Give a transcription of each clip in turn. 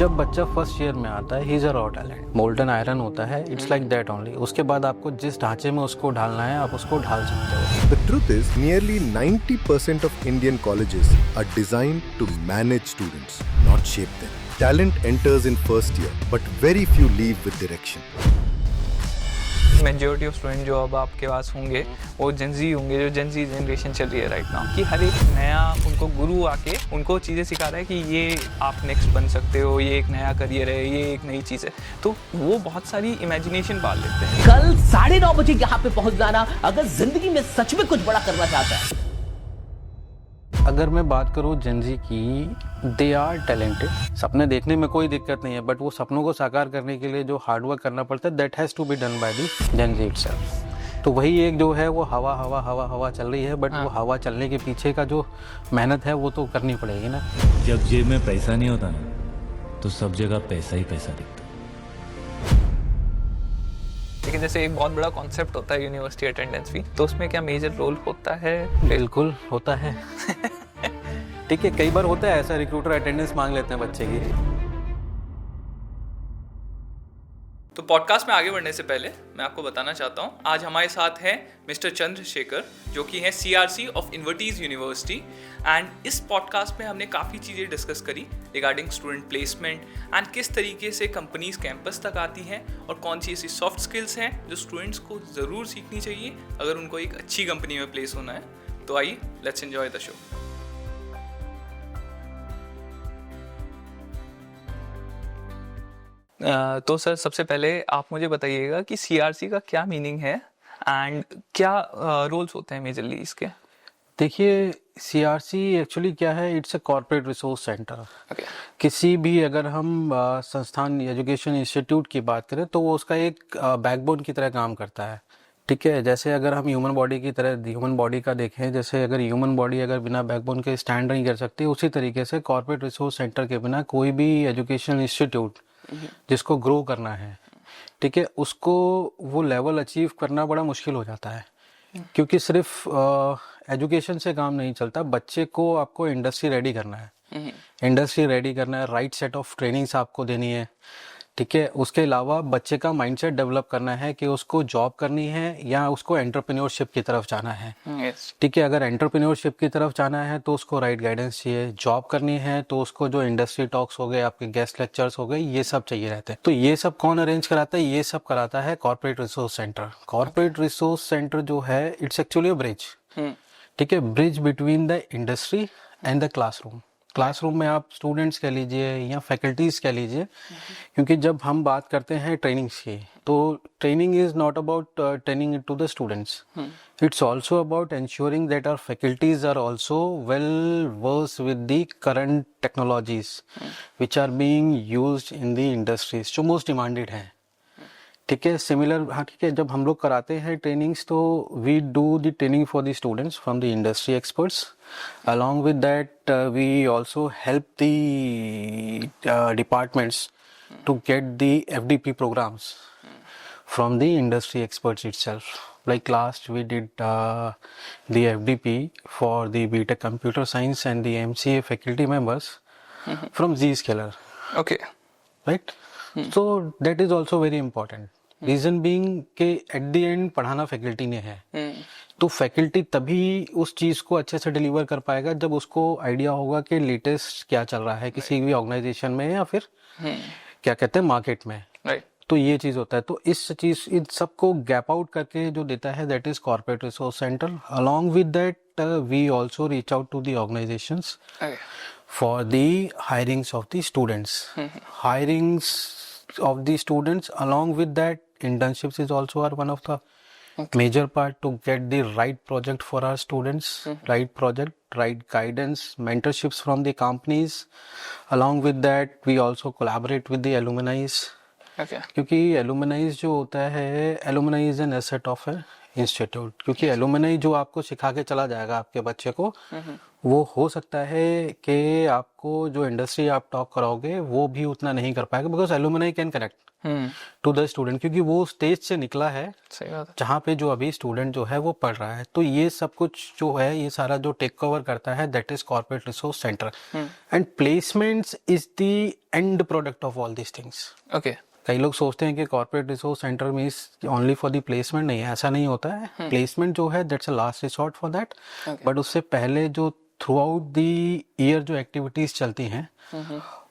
जब बच्चा first year में आता है, he is a raw talent, molten iron होता है, इट्स लाइक दैट ओनली। उसके बाद आपको जिस ढांचे में उसको ढालना है आप उसको ढाल सकते हो। The truth is, nearly 90% of Indian colleges are designed to manage students, not shape them. Talent enters in first year, but very few leave with direction. Majority of student जो अब आपके पास होंगे वो जेनजी होंगे, जो जेनजी जनरेशन चल रही है राइट नाउ, कि हर एक नया उनको गुरु आके उनको चीज़ें सिखा रहा है कि ये आप नेक्स्ट बन सकते हो, ये एक नया करियर है, ये एक नई चीज़ है। तो वो बहुत सारी इमेजिनेशन पाल लेते हैं। कल 9:30 बजे यहाँ पे पहुंच जाना अगर जिंदगी में सच में कुछ बड़ा करना चाहता है। अगर मैं बात करूँ जेनजी की, दे आर टैलेंटेड। सपने देखने में कोई दिक्कत नहीं है, बट वो सपनों को साकार करने के लिए जो हार्डवर्क करना पड़ता है, that has to be done by the Gen Z itself. तो वही एक जो है वो हवा चल रही है, बट वो हवा चलने के पीछे का जो मेहनत है वो तो करनी पड़ेगी ना। जब जेब में पैसा नहीं होता ना, तो सब जगह पैसा ही पैसा दिखता। लेकिन जैसे एक बहुत बड़ा कॉन्सेप्ट होता है यूनिवर्सिटी अटेंडेंस फी, तो उसमें क्या मेजर रोल होता है? बिल्कुल होता है। ठीक है, कई बार होता है ऐसा, रिक्रूटर अटेंडेंस मांग लेते हैं बच्चे की। तो पॉडकास्ट में आगे बढ़ने से पहले मैं आपको बताना चाहता हूँ, आज हमारे साथ हैं मिस्टर चंद्रशेखर, जो कि हैं CRC ऑफ इन्वर्टीज यूनिवर्सिटी। एंड इस पॉडकास्ट में हमने काफ़ी चीज़ें डिस्कस करी रिगार्डिंग स्टूडेंट प्लेसमेंट एंड किस तरीके से कंपनीज कैंपस तक आती हैं और कौन सी ऐसी सॉफ्ट स्किल्स हैं जो स्टूडेंट्स को ज़रूर सीखनी चाहिए अगर उनको एक अच्छी कंपनी में प्लेस होना है। तो आइए, लेट्स एंजॉय द शो। तो सर, सबसे पहले आप मुझे बताइएगा कि CRC का क्या मीनिंग है एंड क्या रोल्स होते हैं मेजरली इसके? देखिए, CRC एक्चुअली क्या है, it's a corporate resource centre. किसी भी अगर हम संस्थान एजुकेशन इंस्टीट्यूट की बात करें तो वो उसका एक बैकबोन की तरह काम करता है। ठीक है, जैसे अगर हम ह्यूमन बॉडी की तरह ह्यूमन बॉडी का देखें, जैसे अगर ह्यूमन बॉडी अगर बिना बैकबोन के स्टैंड नहीं कर सकती, उसी तरीके से कॉर्पोरेट रिसोर्स सेंटर के बिना कोई भी एजुकेशन इंस्टीट्यूट जिसको ग्रो करना है, ठीक है, उसको वो लेवल अचीव करना बड़ा मुश्किल हो जाता है। क्योंकि सिर्फ एजुकेशन से काम नहीं चलता, बच्चे को आपको इंडस्ट्री रेडी करना है, इंडस्ट्री रेडी करना है, राइट सेट ऑफ ट्रेनिंग्स आपको देनी है। ठीक है, उसके अलावा बच्चे का माइंडसेट डेवलप करना है कि उसको जॉब करनी है या उसको एंटरप्रेन्योरशिप की तरफ जाना है। ठीक है, अगर एंटरप्रेन्योरशिप की तरफ जाना है तो उसको राइट गाइडेंस चाहिए, जॉब करनी है तो उसको जो इंडस्ट्री टॉक्स हो गए, आपके गेस्ट लेक्चर्स हो गए, ये सब चाहिए रहते हैं। तो ये सब कौन अरेंज कराता है? ये सब कराता है corporate resource centre. Corporate resource centre जो है, इट्स एक्चुअली अ ब्रिज। ठीक है, bridge between the industry and the classroom. Classroom में आप स्टूडेंट्स कह लीजिए या फैकल्टीज कह लीजिए, क्योंकि जब हम बात करते हैं ट्रेनिंग्स की, तो training is not about training to the students, it's also about ensuring that our faculties are also well versed with the current technologies which are being used in the industries जो most demanded हैं। ठीक है, similar, हाँ ठीक है, जब हम लोग कराते हैं ट्रेनिंग्स तो we do the training for the students from the industry experts. Along with that we also help the departments to get the FDP programs from the industry experts itself. Like last we did the FDP for the BTech Computer Science and the MCA faculty members from Zscaler. Okay. Right? So that is also very important. Reason being के at the end पढ़ाना faculty ने है, तो faculty तभी उस चीज को अच्छे से डिलीवर कर पाएगा जब उसको आइडिया होगा कि लेटेस्ट क्या चल रहा है किसी भी ऑर्गेनाइजेशन में या फिर क्या कहते हैं मार्केट में। तो ये चीज होता है, तो इस चीज इन सबको गैप आउट करके जो देता है, that is corporate resource centre. Along with that we also reach out to the organisations for the hirings of the students, hirings of the students. Along with that, internships is also one of the major part to get the right project for our students, right project, right guidance, mentorships from the companies. Along with that, we also collaborate with the alumni. क्योंकि alumni जो होता है, alumni is an asset of institute, क्योंकि alumni जो आपको सिखा के चला जाएगा आपके बच्चे को, वो हो सकता है कि आपको जो इंडस्ट्री आप टॉक कराओगे वो भी उतना नहीं कर पाएगा, because alumni can connect to the student, क्योंकि वो स्टेज से निकला है सही बात है। जहाँ पे जो अभी स्टूडेंट जो है वो पढ़ रहा है। तो ये सब कुछ जो है ये सारा जो टेक कवर करता है that is corporate resource centre, and placements is the end product of all this things. Okay, कई लोग सोचते हैं कि corporate resource centre means only for the placement, नहीं ऐसा नहीं होता है। प्लेसमेंट जो है that's a last resort for that, but उससे पहले जो थ्रू आउट द ईयर जो एक्टिविटीज चलती हैं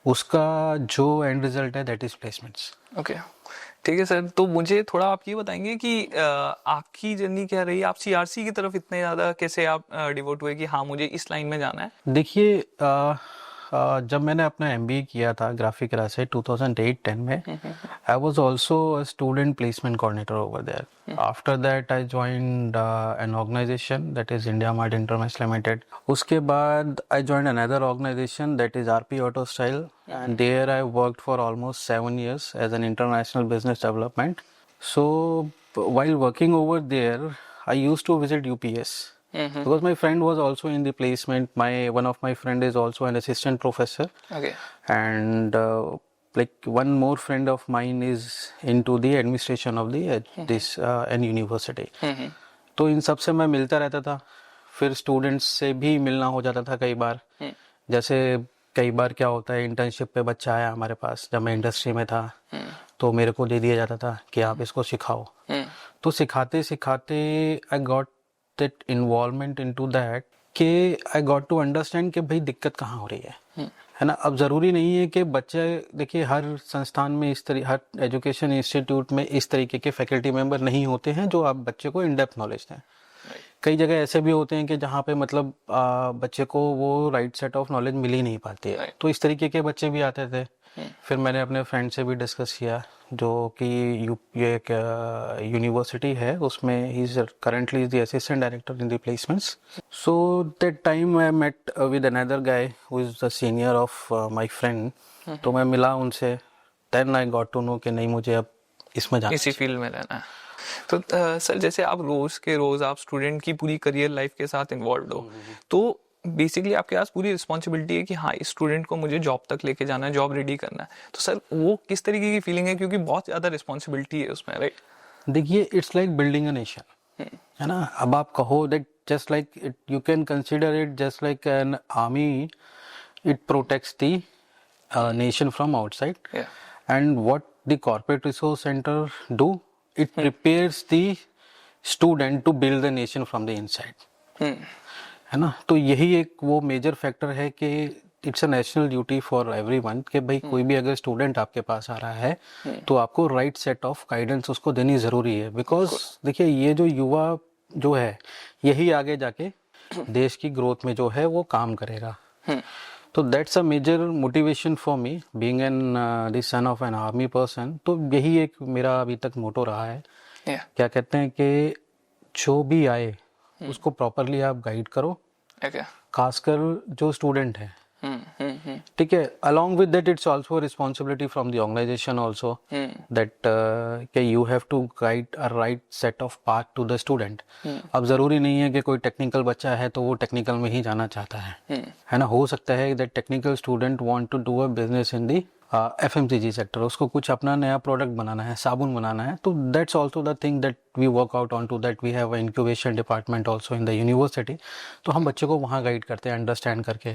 उसका जो एंड रिजल्ट है दैट इज प्लेसमेंट्स। ओके, ठीक है सर। तो मुझे थोड़ा आप ये बताएंगे कि आपकी जर्नी क्या रही, आप सीआरसी की तरफ इतने ज़्यादा कैसे आप डिवोट हुए कि हाँ मुझे इस लाइन में जाना है? देखिए जब मैंने अपना एमबीए किया था ग्राफिक कला से 2008-10 में, I was also a student placement coordinator over there. After that I joined an organisation that is India Mart International Limited. उसके बाद I joined another organisation that is RP Auto Style, and there I worked for almost 7 years as an international business development. So while working over there I used to visit UPS because my friend was also in the placement. One of my friend is also an assistant professor. Okay. And like one more friend of mine is into the administration of the this an university. तो इन सब से मैं मिलता रहता था, फिर students से भी मिलना हो जाता था कई बार। जैसे कई बार क्या होता है, इंटर्नशिप पे बच्चा आया हमारे पास जब मैं इंडस्ट्री में था, तो मेरे को दे दिया जाता था कि आप इसको सिखाओ। तो सिखाते सिखाते I got that involvement into that कि आई गॉट टू अंडरस्टैंड कि भाई दिक्कत कहाँ हो रही है ना। अब ज़रूरी नहीं है कि बच्चे, देखिए हर संस्थान में हर एजुकेशन इंस्टीट्यूट में इस तरीके के फैकल्टी मेंबर नहीं होते हैं जो आप बच्चे को इन डेप्थ नॉलेज दें। कई जगह ऐसे भी होते हैं कि जहाँ पे मतलब बच्चे को वो राइट सेट ऑफ नॉलेज मिल ही नहीं पाती है, तो इस तरीके के बच्चे भी आते थे। फिर मैंने अपने फ्रेंड से भी डिस्कस किया जो कि ये एक यूनिवर्सिटी है, उसमें ही is currently the assistant director in the placements. So that time I met with another guy who is the senior of my friend. तो मैं मिला उनसे, then I got to know कि नहीं मुझे अब इसमें जाना, इसी फील्ड में रहना है। तो सर जैसे आप रोज के रोज आप स्टूडेंट की पूरी करियर लाइफ के साथ इन्वॉल्व हो, तो बेसिकली आपके पास पूरी रिस्पॉन्सिबिलिटी है कि हाँ इस स्टूडेंट को मुझे जॉब तक लेके जाना है, जॉब रेडी करना है। तो सर वो किस तरीके की फीलिंग है, क्योंकि बहुत ज्यादा रिस्पॉन्सिबिलिटी है उसमें, राइट? देखिए it's like building a nation, है ना। अब आप कहो that just like it, you can consider it just like an army, it protects the nation from outside. Yeah. And what the corporate resource center do, it prepares the student to build the nation from the inside. है ना। तो यही एक वो major factor है कि it's a national duty for everyone कि भाई कोई भी अगर स्टूडेंट आपके पास आ रहा है तो आपको राइट सेट ऑफ गाइडेंस उसको देनी ज़रूरी है। बिकॉज देखिए ये जो युवा जो है यही आगे जाके देश की ग्रोथ में जो है वो काम करेगा। तो that's a major motivation for me being an the son of an army person. तो यही एक मेरा अभी तक मोटो रहा है। क्या कहते हैं कि जो भी आए उसको प्रॉपरली आप गाइड करो, खासकर जो स्टूडेंट है, ठीक है। Along with that it's also responsibility from the organisation also that कि you have to guide a right set of path to the student. अब जरूरी नहीं है कि कोई टेक्निकल बच्चा है तो वो टेक्निकल में ही जाना चाहता है ना। हो सकता है that technical student want to do a business in the FMCG sector, उसको कुछ अपना नया प्रोडक्ट बनाना है, साबुन बनाना है। तो that's also the thing that we work out on to that. We have incubation department also in the university. तो हम बच्चे को वहाँ गाइड करते हैं अंडरस्टैंड करके,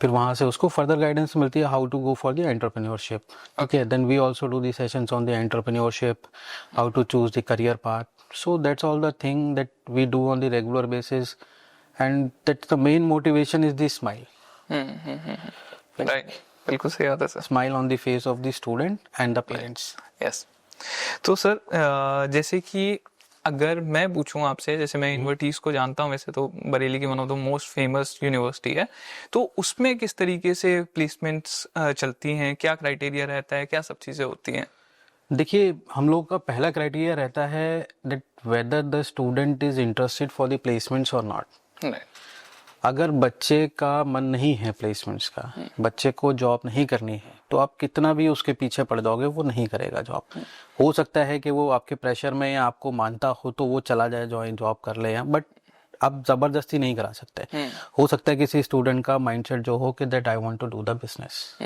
फिर वहाँ से उसको फर्दर गाइडेंस मिलती है how to go for the entrepreneurship. Okay, then we also do the sessions on the entrepreneurship, how to choose the career path. So that's all the thing that we do on the regular basis, and that's the main motivation is the smile. Right, बिल्कुल सही बात है sir. Smile on the face of the student and the parents. Yes. तो sir जैसे कि अगर मैं पूछूं आपसे, जैसे मैं यूनिवर्सिटीज को जानता हूं, वैसे तो बरेली की one of the most famous university है, तो उसमें किस तरीके से प्लेसमेंट्स चलती हैं, क्या क्राइटेरिया रहता है, क्या सब चीज़ें होती हैं? देखिए हम लोग का पहला क्राइटेरिया रहता है that whether the student is interested for the placements और नॉट। अगर बच्चे का मन नहीं है प्लेसमेंट्स का, बच्चे को जॉब नहीं करनी है, तो आप कितना भी उसके पीछे पड़ जाओगे वो नहीं करेगा जॉब। हो सकता है कि वो आपके प्रेशर में या आपको मानता हो तो वो चला जाए जॉब कर ले, बट आप जबरदस्ती नहीं करा सकते। हो सकता है किसी स्टूडेंट का माइंडसेट जो हो कि that I want to do the business.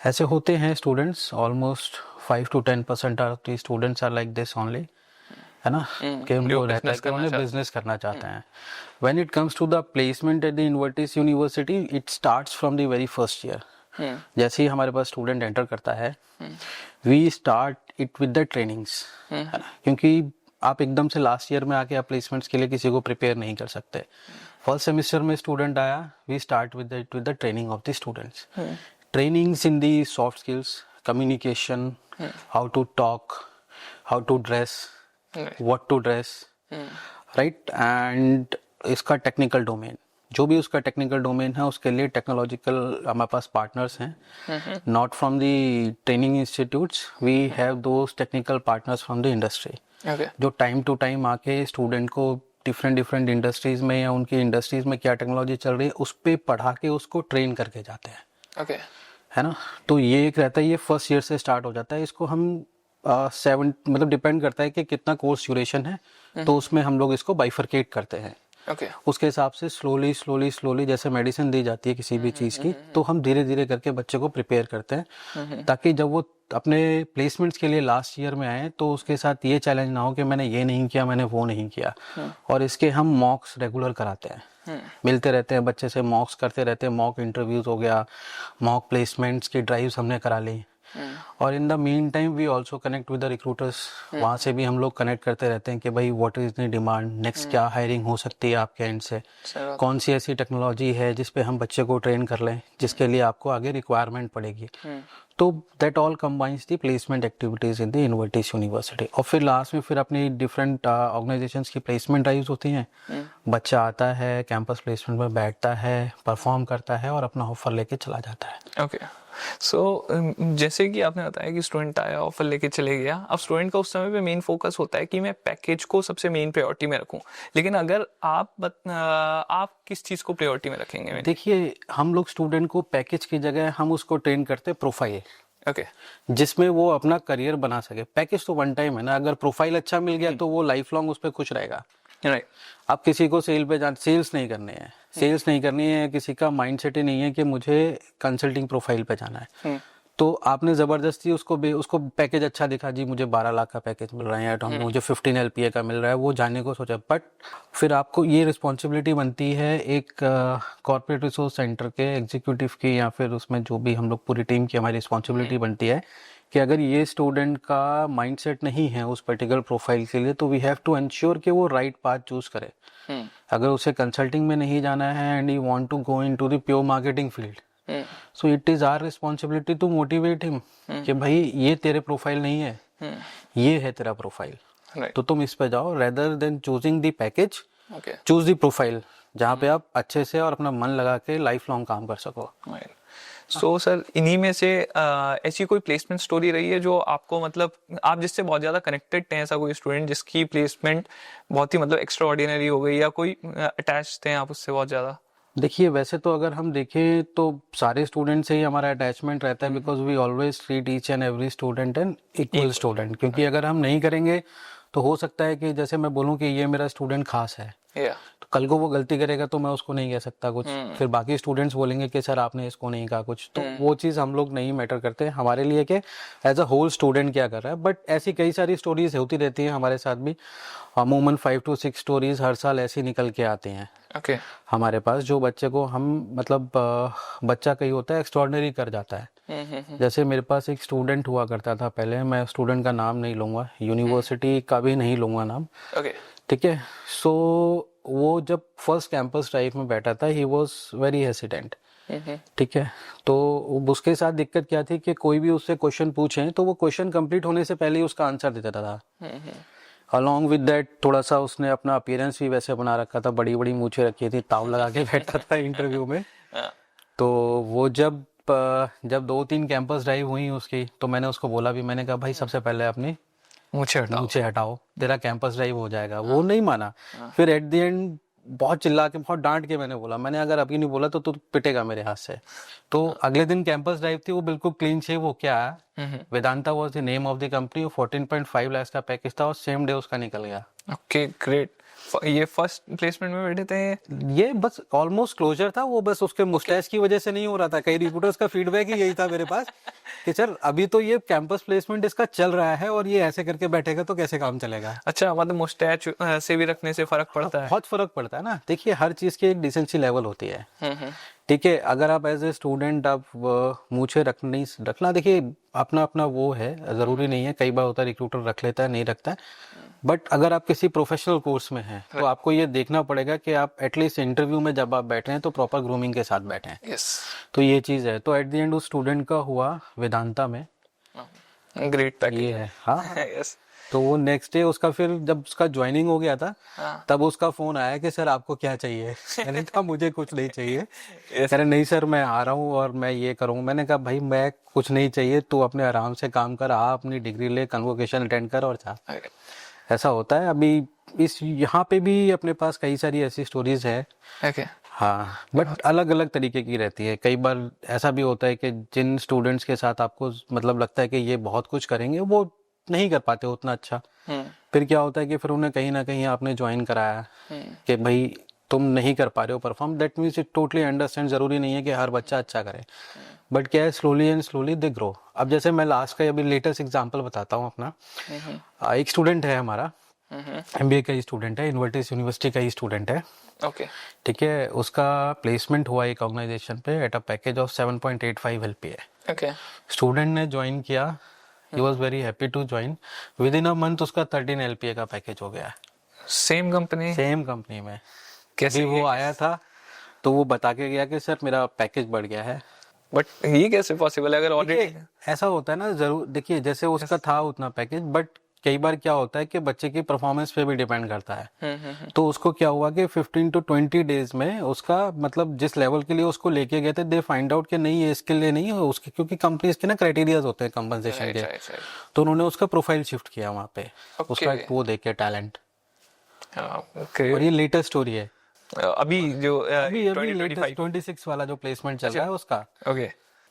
ऐसे होते हैं students, almost 5 to 10% of the students are like this only, है ना, कि उनको रहता है कि उन्हें बिजनेस करना चाहते हैं। When it comes to the placement at the Invertis university, it starts from the very first year. जैसे ही हमारे पास स्टूडेंट एंटर करता है, we start it with the trainings, है ना, क्योंकि आप एकदम से लास्ट ईयर में आके आप प्लेसमेंट्स के लिए किसी को प्रिपेयर नहीं कर सकते। फर्स्ट सेमेस्टर में स्टूडेंट आया, we start with the training of the students, trainings in the soft skills, communication, how to talk, how to dress, what to dress, right, and इसका टेक्निकल डोमेन, जो भी उसका technical domain है उसके लिए technological हमारे पास पार्टनर्स हैं, not from the training institutes, we have those technical partners from the industry, जो टाइम टू टाइम आके स्टूडेंट को डिफरेंट इंडस्ट्रीज में या उनकी इंडस्ट्रीज में क्या टेक्नोलॉजी चल रही है उस पर पढ़ा के उसको ट्रेन करके जाते हैं, है ना। तो ये एक रहता है, ये फर्स्ट ईयर से स्टार्ट हो जाता है। इसको हम 7 मतलब डिपेंड करता है कि कितना कोर्स ड्यूरेशन है, तो उसमें हम लोग इसको बाइफरकेट करते हैं। उसके हिसाब से स्लोली जैसे मेडिसिन दी जाती है किसी भी चीज़ की, तो हम धीरे धीरे करके बच्चे को प्रिपेयर करते हैं, ताकि जब वो अपने प्लेसमेंट्स के लिए लास्ट ईयर में आए तो उसके साथ ये चैलेंज ना हो कि मैंने ये नहीं किया, मैंने वो नहीं किया। और इसके हम मॉक्स रेगुलर कराते हैं, मिलते रहते हैं बच्चे से, मॉक्स करते रहते हैं, मॉक इंटरव्यूज हो गया, मॉक प्लेसमेंट्स की ड्राइव्स हमने करा ली। और in the meantime we also connect with the recruiters, वहाँ से भी हम लोग कनेक्ट करते रहते हैं कि भाई what is the demand, next क्या हायरिंग हो सकती है आपके एंड से, कौन सी ऐसी टेक्नोलॉजी है जिस पे हम बच्चे को ट्रेन कर लें जिसके लिए आपको आगे रिक्वायरमेंट पड़ेगी। तो that all combines the placement activities in the Invertis university. और फिर लास्ट में फिर अपनी डिफरेंट ऑर्गेनाइजेशंस की प्लेसमेंट ड्राइव्स होती हैं, बच्चा आता है कैंपस प्लेसमेंट में बैठता है, परफॉर्म करता है और अपना ऑफर लेके चला जाता है। ओके, सो जैसे कि आपने बताया कि स्टूडेंट आया, ऑफर लेके चले गया, अब स्टूडेंट का उस समय पे मेन फोकस होता है कि मैं पैकेज को सबसे मेन प्रायोरिटी में रखूं, लेकिन अगर आप किस चीज़ को प्रायोरिटी में रखेंगे? देखिए, हम लोग स्टूडेंट को पैकेज की जगह हम उसको ट्रेन करते प्रोफाइल, जिसमें वो अपना करियर बना सके। पैकेज तो वन टाइम है ना, अगर प्रोफाइल अच्छा मिल गया तो वो लाइफ लॉन्ग उस पर खुश रहेगा। आप किसी को सेल्स नहीं करने हैं, सेल्स नहीं करनी है, किसी का माइंडसेट ही नहीं है कि मुझे कंसल्टिंग प्रोफाइल पे जाना है, तो आपने जबरदस्ती उसको पैकेज अच्छा दिखा, जी मुझे 12 लाख का पैकेज मिल रहा है या मुझे 15 LPA का मिल रहा है, वो जाने को सोचा। बट फिर आपको ये रिस्पॉन्सिबिलिटी बनती है एक कॉर्पोरेट रिसोर्स सेंटर के एग्जीक्यूटिव की, या फिर उसमें जो भी हम लोग पूरी टीम की हमारी रिस्पॉन्सिबिलिटी बनती है कि अगर ये स्टूडेंट का माइंडसेट नहीं है उस पर्टिकुलर प्रोफाइल के लिए, तो वी हैव टू एंश्योर कि वो राइट पाथ चूज करे। अगर उसे कंसल्टिंग में नहीं जाना है and you want to go into the pure marketing field, so it is our responsibility to motivate him कि भाई ये तेरे प्रोफाइल नहीं है, ये है तेरा प्रोफाइल, तो तुम इस पे जाओ। Rather than choosing the package, choose the profile जहाँ पे आप अच्छे से और अपना मन लगा के लाइफ लॉन्ग काम कर सको। सो सर, इन्हीं में से ऐसी कोई प्लेसमेंट स्टोरी रही है जो आपको, मतलब आप जिससे बहुत ज़्यादा कनेक्टेड थे, ऐसा कोई स्टूडेंट जिसकी प्लेसमेंट बहुत ही मतलब एक्स्ट्रा ऑर्डिनरी हो गई, या कोई अटैच थे आप उससे बहुत ज़्यादा? देखिए, वैसे तो अगर हम देखें तो सारे स्टूडेंट से ही हमारा अटैचमेंट रहता है, because we always treat each and every student an equal student. क्योंकि अगर हम नहीं करेंगे तो हो सकता है कि जैसे मैं बोलूँ कि ये मेरा स्टूडेंट खास है, तो कल को वो गलती करेगा तो मैं उसको नहीं कह सकता कुछ, फिर बाकी स्टूडेंट्स बोलेंगे कि सर आपने इसको नहीं कहा कुछ, तो वो चीज़ हम लोग नहीं मैटर करते हमारे लिए कि एज अ होल स्टूडेंट क्या कर रहा है। बट ऐसी कई सारी स्टोरीज होती रहती हैं हमारे साथ भी, अमूमन 5 to 6 स्टोरीज हर साल ऐसी निकल के आती हैं हमारे पास, जो बच्चे को हम मतलब बच्चा कहीं होता है एक्स्ट्रॉर्डिनरी कर जाता है। जैसे मेरे पास एक स्टूडेंट हुआ करता था पहले, मैं स्टूडेंट का नाम नहीं लूँगा, यूनिवर्सिटी का भी नहीं लूँगा नाम, ठीक है। सो वो जब फर्स्ट कैंपस ड्राइव में बैठा था, ही वॉज वेरी हेसिडेंट, ठीक है। तो उसके साथ दिक्कत क्या थी कि कोई भी उससे क्वेश्चन पूछे तो वो क्वेश्चन कंप्लीट होने से पहले ही उसका आंसर देता था। अलॉन्ग विद दैट थोड़ा सा उसने अपना अपीयरेंस भी वैसे बना रखा था, बड़ी बड़ी मूछें रखी थी, ताव लगा के बैठा था इंटरव्यू में। तो वो जब 2-3 कैंपस ड्राइव हुई उसकी, तो मैंने उसको बोला भी, मैंने कहा भाई सबसे पहले अपनी मूछें हटाओ, तेरा कैंपस ड्राइव हो जाएगा। वो नहीं माना। फिर एट द एंड बहुत चिल्ला के बहुत डांट के मैंने बोला, मैंने अगर अभी नहीं बोला तो तू पिटेगा मेरे हाथ से। तो अगले दिन कैंपस ड्राइव थी, वो बिल्कुल क्लीन शेव होके आया। Vedanta was the name of the company, 14.5 lakh का पैकेज था और सेम डे उसका निकल गया। Okay great. ये फर्स्ट प्लेसमेंट में बैठे थे? ये बस ऑलमोस्ट क्लोजर था, वो बस उसके मुस्टैच की वजह से नहीं हो रहा था। कई रिक्रूटर्स का फीडबैक ही यही था मेरे पास कि सर अभी तो ये कैंपस प्लेसमेंट इसका चल रहा है और ये ऐसे करके बैठेगा तो कैसे काम चलेगा। अच्छा, मतलब मुस्टैच से भी रखने से फर्क पड़ता है? बहुत फर्क पड़ता है ना। देखिए हर चीज की एक डिसेंसी लेवल होती है, ठीक है। अगर आप एज ए स्टूडेंट आप मूछे रखना, देखिए अपना अपना वो है, जरूरी नहीं है। कई बार होता है रिक्रूटर रख लेता है, नहीं रखता है। बट अगर आप किसी प्रोफेशनल कोर्स में हैं तो आपको ये देखना पड़ेगा कि आप एटलीस्ट इंटरव्यू में जब आप बैठे हैं तो प्रॉपर ग्रूमिंग के साथ बैठे हैं। यस, तो ये चीज है। तो एट द एंड उस स्टूडेंट का हुआ वेदांता में। ग्रेट पैकेज ये है, हाँ। यस। तो वो नेक्स्ट डे उसका, फिर जब उसका ज्वाइनिंग हो गया था तब उसका फोन आया कि सर आपको क्या चाहिए। मैंने कहा मुझे कुछ नहीं चाहिए। कह रहे नहीं सर मैं आ रहा हूँ और मैं ये करूँ। मैंने कहा भाई मैं कुछ नहीं चाहिए, तू अपने आराम से काम कर, आ अपनी डिग्री ले, कन्वोकेशन अटेंड कर और जा। ऐसा होता है। अभी इस यहाँ पे भी अपने पास कई सारी ऐसी स्टोरीज है। ओके। हाँ, बट अलग अलग तरीके की रहती है। कई बार ऐसा भी होता है कि जिन स्टूडेंट्स के साथ आपको मतलब लगता है कि ये बहुत कुछ करेंगे, वो नहीं कर पाते उतना अच्छा। फिर क्या होता है कि फिर उन्हें कहीं ना कहीं आपने ज्वाइन कराया कि भाई तुम नहीं कर पा रहे हो perform, that means it totally understand. जरूरी नहीं है कि हर बच्चा अच्छा करे, बट क्या है slowly and slowly they grow. अब जैसे मैं लास्ट का अभी लेटेस्ट एग्जांपल बताता हूँ अपना। एक स्टूडेंट है हमारा, MBA का ही स्टूडेंट है, इन्वर्टिस यूनिवर्सिटी का ही स्टूडेंट है। ओके, ठीक है। उसका प्लेसमेंट हुआ एक ऑर्गेनाइजेशन पे at a package of 7.85 LPA। Okay. Student ने ज्वाइन किया, he was very happy to join. Within a month उसका 13 LPA का पैकेज हो गया। सेम कंपनी में। कैसे वो आया था तो वो बता के गया कि सर मेरा पैकेज बढ़ गया है। बट ये कैसे पॉसिबल है? अगर ऑलरेडी ऐसा होता है ना, जरूर देखिए जैसे उसका था उतना पैकेज, बट कई बार क्या होता है कि बच्चे की परफॉर्मेंस पे भी डिपेंड करता है। तो उसको क्या हुआ कि 15 to 20 डेज में उसका मतलब जिस लेवल के लिए उसको लेके गए थे, दे फाइंड आउट कि नहीं ये इसके लिए नहीं है उसके, क्योंकि कंपनीज के ना क्राइटेरियाज होते हैं कंपनसेशन के। तो उन्होंने उसका प्रोफाइल शिफ्ट किया वहाँ पे, उसका एक वो देखे टैलेंट। और ये लेटेस्ट स्टोरी है अभी जो अभी 26 वाला जो प्लेसमेंट चल रहा है उसका। Okay,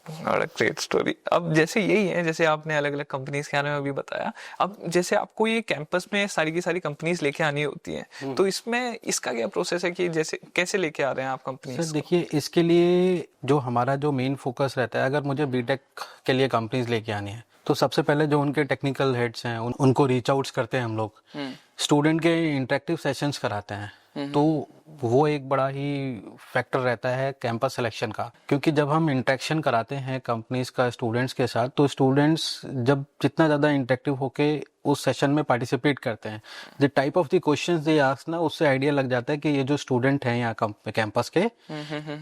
great story. अब जैसे यही है, जैसे आपने अलग अलग कंपनीज के बारे में अभी बताया। अब जैसे आपको ये कैंपस में सारी की सारी कंपनीज लेके आनी होती हैं, तो इसमें इसका क्या प्रोसेस है कि जैसे कैसे लेके आ रहे हैं आप कंपनीज? सर देखिए इसके लिए जो हमारा जो मेन फोकस रहता है, अगर मुझे बीटेक के लिए कंपनीज लेके आनी है तो सबसे पहले जो उनके टेक्निकल हेड्स हैं उनको रीच आउट्स करते हैं हम लोग। स्टूडेंट के इंटरेक्टिव सेशंस कराते हैं। तो वो एक बड़ा ही फैक्टर रहता है कैंपस सिलेक्शन का, क्योंकि जब हम इंटरेक्शन कराते हैं कंपनीज का स्टूडेंट्स के साथ, तो स्टूडेंट्स जब जितना ज़्यादा इंटरेक्टिव होके उस सेशन में पार्टिसिपेट करते हैं, the type of the questions they ask ना, उससे आइडिया लग जाता है कि ये जो स्टूडेंट हैं यहाँ कैंपस के,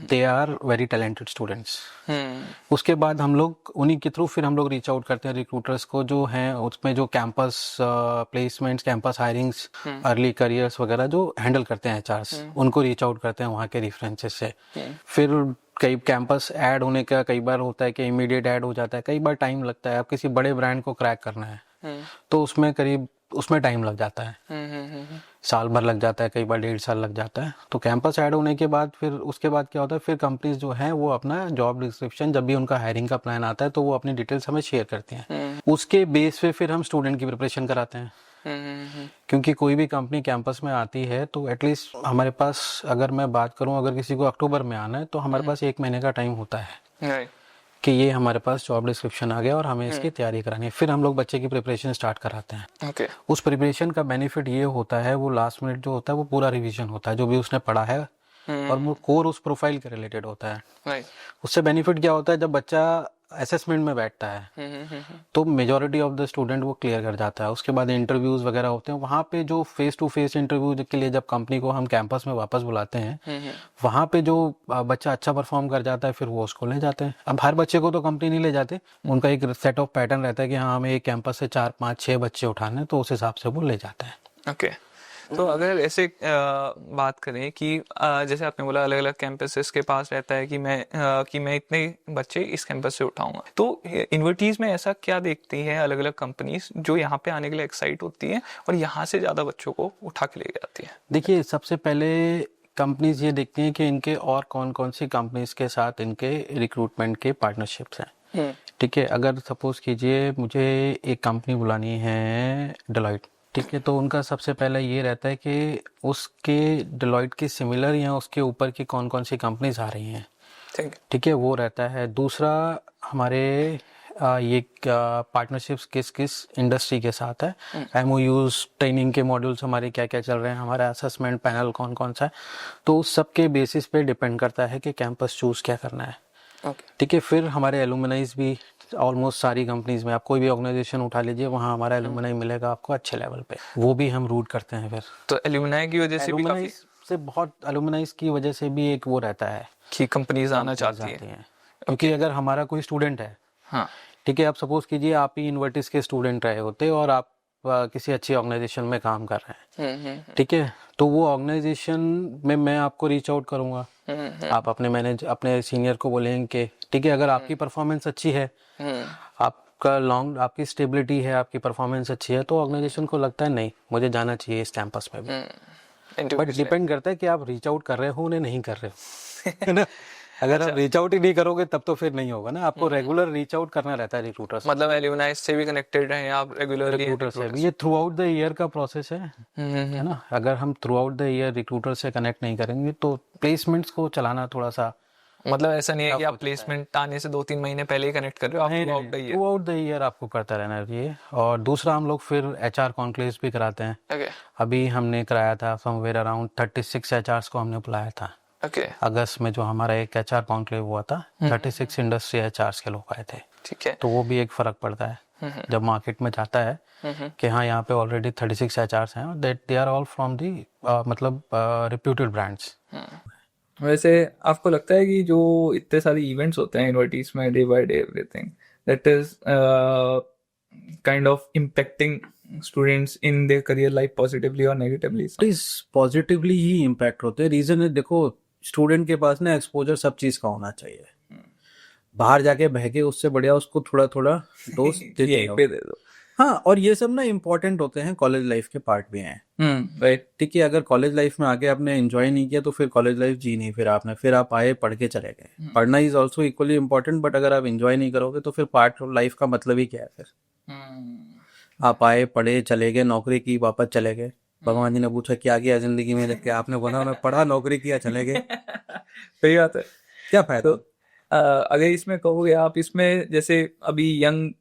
they are very talented students. उसके बाद हम लोग उन्हीं के थ्रू फिर हम लोग रीच आउट करते हैं रिक्रूटर्स को जो हैं, उसमें जो campus placements, campus hirings, early careers वगैरह जो हैंडल करते हैं HRs, उनको रीच आउट करते हैं वहाँ के रेफरेंसेस से। फिर कई कैंपस ऐड होने का कई बार होता है कि इमीडिएट ऐड हो जाता है, कई बार टाइम लगता है। आप किसी बड़े ब्रांड को क्रैक करना है तो उसमें टाइम लग जाता है, साल भर लग जाता है, कई बार 1.5 साल लग जाता है। तो कैंपस ऐड होने के बाद फिर उसके बाद क्या होता है, फिर कंपनीज जो हैं वो अपना जॉब डिस्क्रिप्शन, जब भी उनका हायरिंग का प्लान आता है तो वो अपनी डिटेल्स हमें शेयर करती हैं। उसके बेस पे फिर हम स्टूडेंट की प्रिपरेशन कराते हैं। क्योंकि कोई भी कंपनी कैंपस में आती है तो एटलीस्ट हमारे पास, अगर मैं बात करूं, अगर किसी को अक्टूबर में आना है तो हमारे पास 1 महीने का टाइम होता है कि ये हमारे पास जॉब डिस्क्रिप्शन आ गया और हमें इसकी तैयारी करानी है। फिर हम लोग बच्चे की प्रिपरेशन स्टार्ट कराते हैं। उस प्रिपरेशन का बेनिफिट ये होता है, वो लास्ट मिनट जो होता है वो पूरा रिवीजन होता है जो भी उसने पढ़ा है, और वो कोर उस प्रोफाइल के रिलेटेड होता है। उससे बेनिफिट क्या होता है, जब बच्चा असेसमेंट में बैठता है तो मेजॉरिटी ऑफ द स्टूडेंट वो क्लियर कर जाता है। उसके बाद इंटरव्यूज वगैरह होते हैं, वहाँ पे जो फेस टू फेस इंटरव्यू के लिए जब कंपनी को हम कैंपस में वापस बुलाते हैं, वहाँ पे जो बच्चा अच्छा परफॉर्म कर जाता है फिर वो उसको ले जाते हैं। अब हर बच्चे को तो कंपनी नहीं ले जाते, उनका एक सेट ऑफ पैटर्न रहता है कि हाँ हमें एक कैंपस से 4, 5, 6 बच्चे उठाने, तो उस हिसाब से वो ले जाते हैं। ओके, तो अगर ऐसे बात करें कि जैसे आपने बोला अलग अलग कैंपसेस के पास रहता है कि मैं इतने बच्चे इस कैंपस से उठाऊंगा, तो इन्वर्टीज में ऐसा क्या देखती है अलग अलग कंपनीज जो यहाँ पे आने के लिए एक्साइट होती है और यहाँ से ज्यादा बच्चों को उठा के ले जाती है? देखिए सबसे पहले कंपनीज ये देखती हैं कि इनके और कौन कौन सी कंपनीज के साथ इनके रिक्रूटमेंट के पार्टनरशिप्स हैं। ठीक है, अगर सपोज कीजिए मुझे एक कंपनी बुलानी है डेलॉयट, ठीक है, तो उनका सबसे पहले ये रहता है कि उसके डेलॉयट के सिमिलर या उसके ऊपर की कौन कौन सी कंपनीज आ रही हैं, ठीक है, वो रहता है। दूसरा हमारे ये पार्टनरशिप्स किस किस इंडस्ट्री के साथ है, एमओयूज, ट्रेनिंग के मॉड्यूल्स हमारे क्या क्या चल रहे हैं, हमारा असेसमेंट पैनल कौन कौन सा है, तो उस सब के बेसिस पे डिपेंड करता है कि कैंपस चूज क्या करना है। ठीक है, फिर हमारे एलुमनाइज भी ऑलमोस्ट सारी कंपनीज में, आप कोई भी ऑर्गेनाइजेशन उठा लीजिए, वहाँ हमारा एलुमनाई मिलेगा आपको अच्छे लेवल पे, वो भी हम रूट करते हैं। फिर तो एलुमनाई की वजह से भी काफी से बहुत एलुमनाइज की वजह से भी एक वो रहता है कि कंपनीज आना चाहती हैं, क्योंकि अगर हमारा कोई स्टूडेंट है, हाँ, ठीक है, आप सपोज कीजिए आप ही इन्वर्टिस के स्टूडेंट रहे होते और आप किसी अच्छी ऑर्गेनाइजेशन में काम कर रहे हैं, ठीक है, तो वो ऑर्गेनाइजेशन में मैं आपको रीच आउट करूंगा, आप अपने सीनियर को बोलेंगे कि ठीक है, अगर आपकी परफॉर्मेंस अच्छी है, आपकी स्टेबिलिटी है, आपकी परफॉर्मेंस अच्छी है, तो ऑर्गेनाइजेशन को लगता है नहीं मुझे जाना चाहिए इस कैंपस में भी। बट डिपेंड करता है कि आप रीच आउट कर रहे हो उन्हें नहीं कर रहे हो, है ना। अगर आप रीच आउट ही नहीं करोगे तब तो फिर नहीं होगा ना, आपको रेगुलर रीच आउट करना रहता है रिक्रूटर से। मतलब एलुमनाई से भी कनेक्टेड हैं आप रेगुलरली रिक्रूटर से भी, ये थ्रू आउट द ईयर का प्रोसेस है ना। अगर हम through out the year recruiter से कनेक्ट नहीं करेंगे तो प्लेसमेंट्स को चलाना थोड़ा सा, मतलब ऐसा नहीं है कि आप प्लेसमेंट आने से 2-3 महीने पहले ही कनेक्ट कर रहे हो, आप थ्रू आउट द ईयर आपको करता रहना चाहिए। और दूसरा हम लोग फिर एचआर कॉन्क्लेव्स भी कराते हैं। अभी हमने कराया था समवेयर अराउंड 36 एचआरस को हमने बुलाया था अगस्त में, जो हमारा एक एचआर कॉन्क्लेव हुआ था, 36 इंडस्ट्री एचआरस के लोग आए थे। ठीक है, तो वो भी एक फर्क पड़ता है जब मार्केट में जाता है कि हाँ यहाँ पे ऑलरेडी 36 एचआरस हैं, that they are all from the मतलब रिप्यूटेड ब्रांड्स। वैसे आपको लगता है कि जो इतने सारे इवेंट्स होते हैं इन्वर्टीज में, day by day everything, that is kind of impacting students in their career life positively और नेगेटिवली? प्लीज पॉजिटिवली ही इम्पैक्ट होते हैं। रीजन है, देखो स्टूडेंट के पास ना एक्सपोजर सब चीज का होना चाहिए, बाहर जाके बहके उससे बढ़िया उसको थोड़ा थोड़ा डोज दे दो। हाँ, और ये सब ना इम्पोर्टेंट होते हैं, कॉलेज लाइफ के पार्ट भी हैं, राइट। ठीक है, अगर कॉलेज लाइफ में आके आपने एंजॉय नहीं किया तो फिर कॉलेज लाइफ जी नहीं, फिर आप आए पढ़ के चले गए। पढ़ना is also equally important, but अगर आप एंजॉय नहीं करोगे तो फिर पार्ट ऑफ लाइफ का मतलब ही क्या है फिर। आप आए, पढ़े, चले गए, नौकरी की, वापस चले गए, भगवान जी ने पूछा क्या किया जिंदगी में, जबकि आपने बोला मैं पढ़ा, नौकरी किया, चले गए। सही बात है, क्या फायदा। तो अगर इसमें कहोगे आप, इसमें जैसे अभी यंग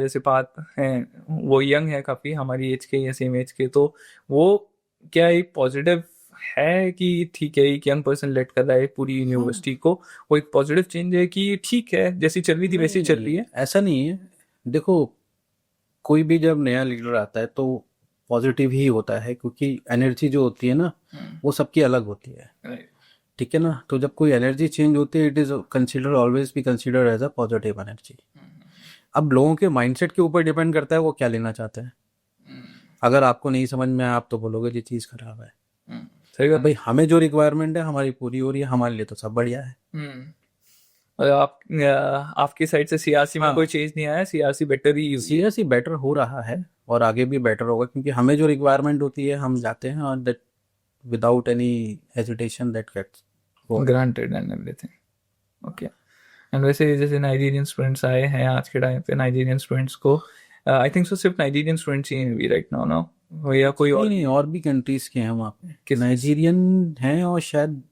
जैसे बात है, वो यंग है काफी हमारी एज के या सेम एज के, तो वो क्या एक पॉजिटिव है कि ठीक है एक यंग पर्सन लेट कर रहा है पूरी यूनिवर्सिटी को, वो एक पॉजिटिव चेंज है कि ठीक है जैसी चल रही थी वैसी ही चल रही है? ऐसा नहीं है, देखो कोई भी जब नया लीडर आता है तो पॉजिटिव ही होता है, क्योंकि एनर्जी जो होती है ना वो सबकी अलग होती है, ठीक है ना। तो जब कोई एनर्जी चेंज होती है, it is consider always be consider as a positive energy. अब लोगों के माइंडसेट के ऊपर डिपेंड करता है वो क्या लेना चाहते हैं। अगर आपको नहीं समझ में आया आप तो बोलोगे ये चीज खराब है, सही बात। भाई हमें जो रिक्वायरमेंट है हमारी पूरी हो रही है, हमारे लिए तो सब बढ़िया है। और आपकी साइड से सीआरसी में कोई चेंज नहीं आया? सीआरसी बेटर ही, सीआरसी बेटर हो रहा है और आगे भी बेटर होगा, क्योंकि हमें जो रिक्वायरमेंट होती है हम जाते हैं और that without any hesitation that gets granted and everything. Okay, and वैसे जैसे नाइजीरियन स्टूडेंट्स आए हैं आज के टाइम पे, नाइजीरियन स्टूडेंट्स को आई थिंक सो सिर्फ नाइजीरियन स्टूडेंट्स ही हैं राइट नाउ ना, या कोई और? नहीं, और भी कंट्रीज के हैं वहाँ पे कि नाइजीरियन हैं और शायद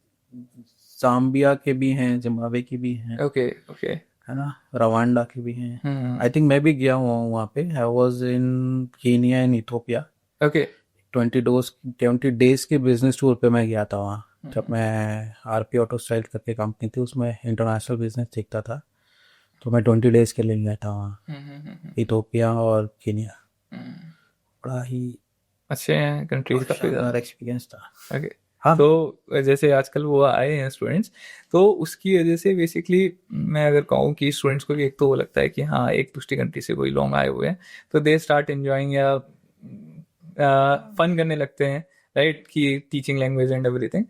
जाम्बिया के भी हैं, जिम्बाब्वे की भी हैं, ओके ओके, है ना, रवांडा के भी हैं। आई थिंक मैं भी गया हुआ हूँ वहाँ पे, I was in Kenya and Ethiopia. Okay, 20 days के बिजनेस टूर पे मैं गया था वहाँ, जब मैं आरपी ऑटो स्टाइल करके कंपनी थी उसमें इंटरनेशनल बिजनेस देखता था, तो मैं 20 डेज के लिए गया था वहाँ, इथियोपिया और कीनिया। बड़ा ही अच्छे हैं कंट्रीज, काफी ज़्यादा एक्सपीरियंस था। ओके, हाँ, तो जैसे आजकल वो आए हैं स्टूडेंट्स, तो उसकी वजह से बेसिकली मैं अगर कहूँ कि स्टूडेंट्स को भी एक तो वो लगता है कि हाँ एक दूसरी कंट्री से कोई लोग आए हुए हैं, तो दे स्टार्ट एंजॉइंग या फन करने लगते हैं, राइट, कि टीचिंग लैंग्वेज एंड एवरीथिंग।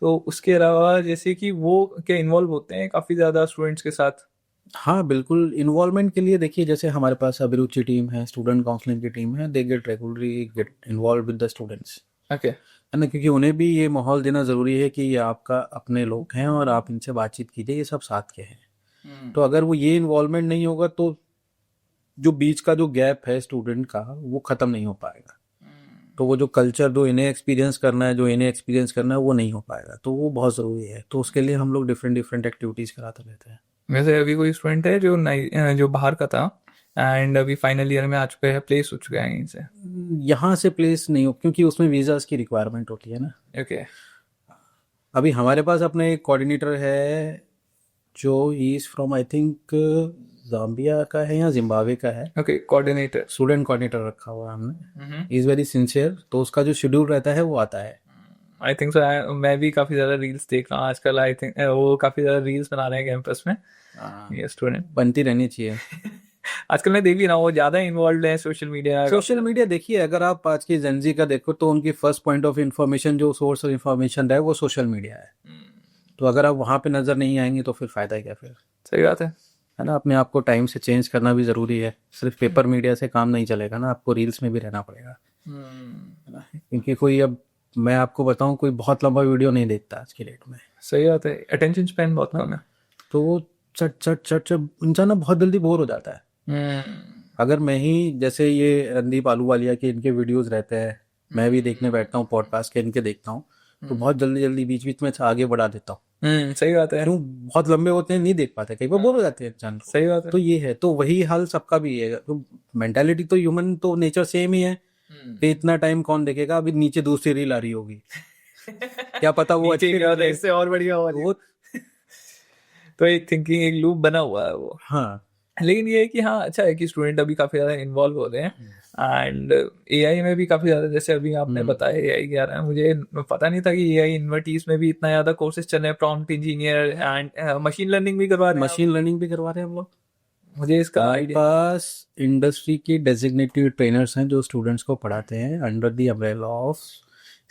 तो उसके अलावा जैसे कि वो क्या इन्वॉल्व होते हैं काफ़ी ज़्यादा स्टूडेंट्स के साथ? हाँ बिल्कुल, इन्वॉल्वमेंट के लिए देखिए जैसे हमारे पास अभिरुचि टीम है, स्टूडेंट काउंसलिंग की टीम है, they get regularly get involve with the students. Okay, है ना, क्योंकि उन्हें भी ये माहौल देना ज़रूरी है कि ये आपका अपने लोग हैं और आप इनसे बातचीत कीजिए, ये सब साथ के हैं। तो अगर वो ये इन्वॉल्वमेंट नहीं होगा तो जो बीच का जो गैप है स्टूडेंट का वो ख़त्म नहीं हो पाएगा। तो वो जो कल्चर जो इन्हें एक्सपीरियंस करना है, जो इन्हें एक्सपीरियंस करना है, वो नहीं हो पाएगा। तो वो बहुत ज़रूरी है। तो उसके लिए हम लोग डिफरेंट डिफरेंट एक्टिविटीज़ कराते रहते हैं। वैसे अभी कोई स्टूडेंट है जो बाहर का था एंड अभी फाइनल ईयर में आ चुका है, प्लेस हो चुका है यहीं से? यहाँ से प्लेस नहीं हो, क्योंकि उसमें वीज़ाज़ की रिक्वायरमेंट होती है ना। ओके। अभी हमारे पास अपना एक कोऑर्डिनेटर है जो is from I think Zambia का है या जिम्बाब्वे का है। Okay, coordinator. स्टूडेंट कोऑर्डिनेटर रखा हुआ है हमने। Is very sincere. तो उसका जो शेड्यूल रहता है वो आता है। आई थिंक सो। मैं भी काफ़ी ज़्यादा रील्स देख रहा हूँ आजकल। आई थिंक वो काफ़ी ज़्यादा रील्स बना रहे हैं कैंपस में, ये स्टूडेंट। बनती रहनी चाहिए। आजकल मैं देख भी रहा हूँ वो ज़्यादा इन्वॉल्व है सोशल मीडिया। सोशल मीडिया देखिए, अगर आप आज की जेनजी का देखो तो उनकी फर्स्ट पॉइंट ऑफ इंफॉर्मेशन, जो सोर्स ऑफ इंफॉर्मेशन है वो सोशल मीडिया है। तो अगर आप वहाँ पे नज़र नहीं आएंगे तो फिर फ़ायदा क्या फिर? सही बात है ना। अपने आप को टाइम से चेंज करना भी ज़रूरी है। सिर्फ पेपर मीडिया से काम नहीं चलेगा ना, आपको रील्स में भी रहना पड़ेगा। है ना? क्योंकि कोई, अब मैं आपको बताऊं, कोई बहुत लंबा वीडियो नहीं देखता आज की डेट में। सही बात है, अटेंशन स्पैन बहुत कम है। तो वो चट चट चट चट इंसान ना बहुत जल्दी बोर हो जाता है। अगर मैं ही, जैसे ये रणदीप आलूवालिया के इनके वीडियोस रहते हैं, मैं भी देखने बैठता हूँ, पॉडकास्ट के इनके देखता हूँ, तो बहुत जल्दी जल्दी बीच बीच में आगे बढ़ा देता हूँ। सही बात है। क्यों? बहुत लंबे होते हैं, नहीं देख पाते, कई बार बोर हो जाते हैं इंसान। सही बात है। तो ये है, तो वही हाल सबका भी है। तो मेंटालिटी तो ह्यूमन तो नेचर सेम ही है कि इतना टाइम कौन देखेगा। अभी नीचे दूसरी रील आ रही होगी, क्या पता वो अच्छी नीचे इससे और बढ़िया हो रही है। वो। तो एक थिंकिंग, एक लूप बना हुआ है वो। हाँ, लेकिन ये है कि हाँ, अच्छा है कि स्टूडेंट अभी काफ़ी ज़्यादा इन्वॉल्व हो रहे हैं एंड एआई में भी काफ़ी ज़्यादा, जैसे अभी आपने बताया एआई क्या रहा है, मुझे पता नहीं था कि एआई इन्वर्टीज में भी इतना ज़्यादा कोर्सेज चल रहे हैं। Prompt engineer and machine learning भी करवा रहे हैं। मशीन लर्निंग भी करवा रहे हैं हम लोग। मुझे इसका हमारे आइडिया। पास इंडस्ट्री के डेजिग्नेटेड ट्रेनर्स हैं जो स्टूडेंट्स को पढ़ाते हैं under the umbrella of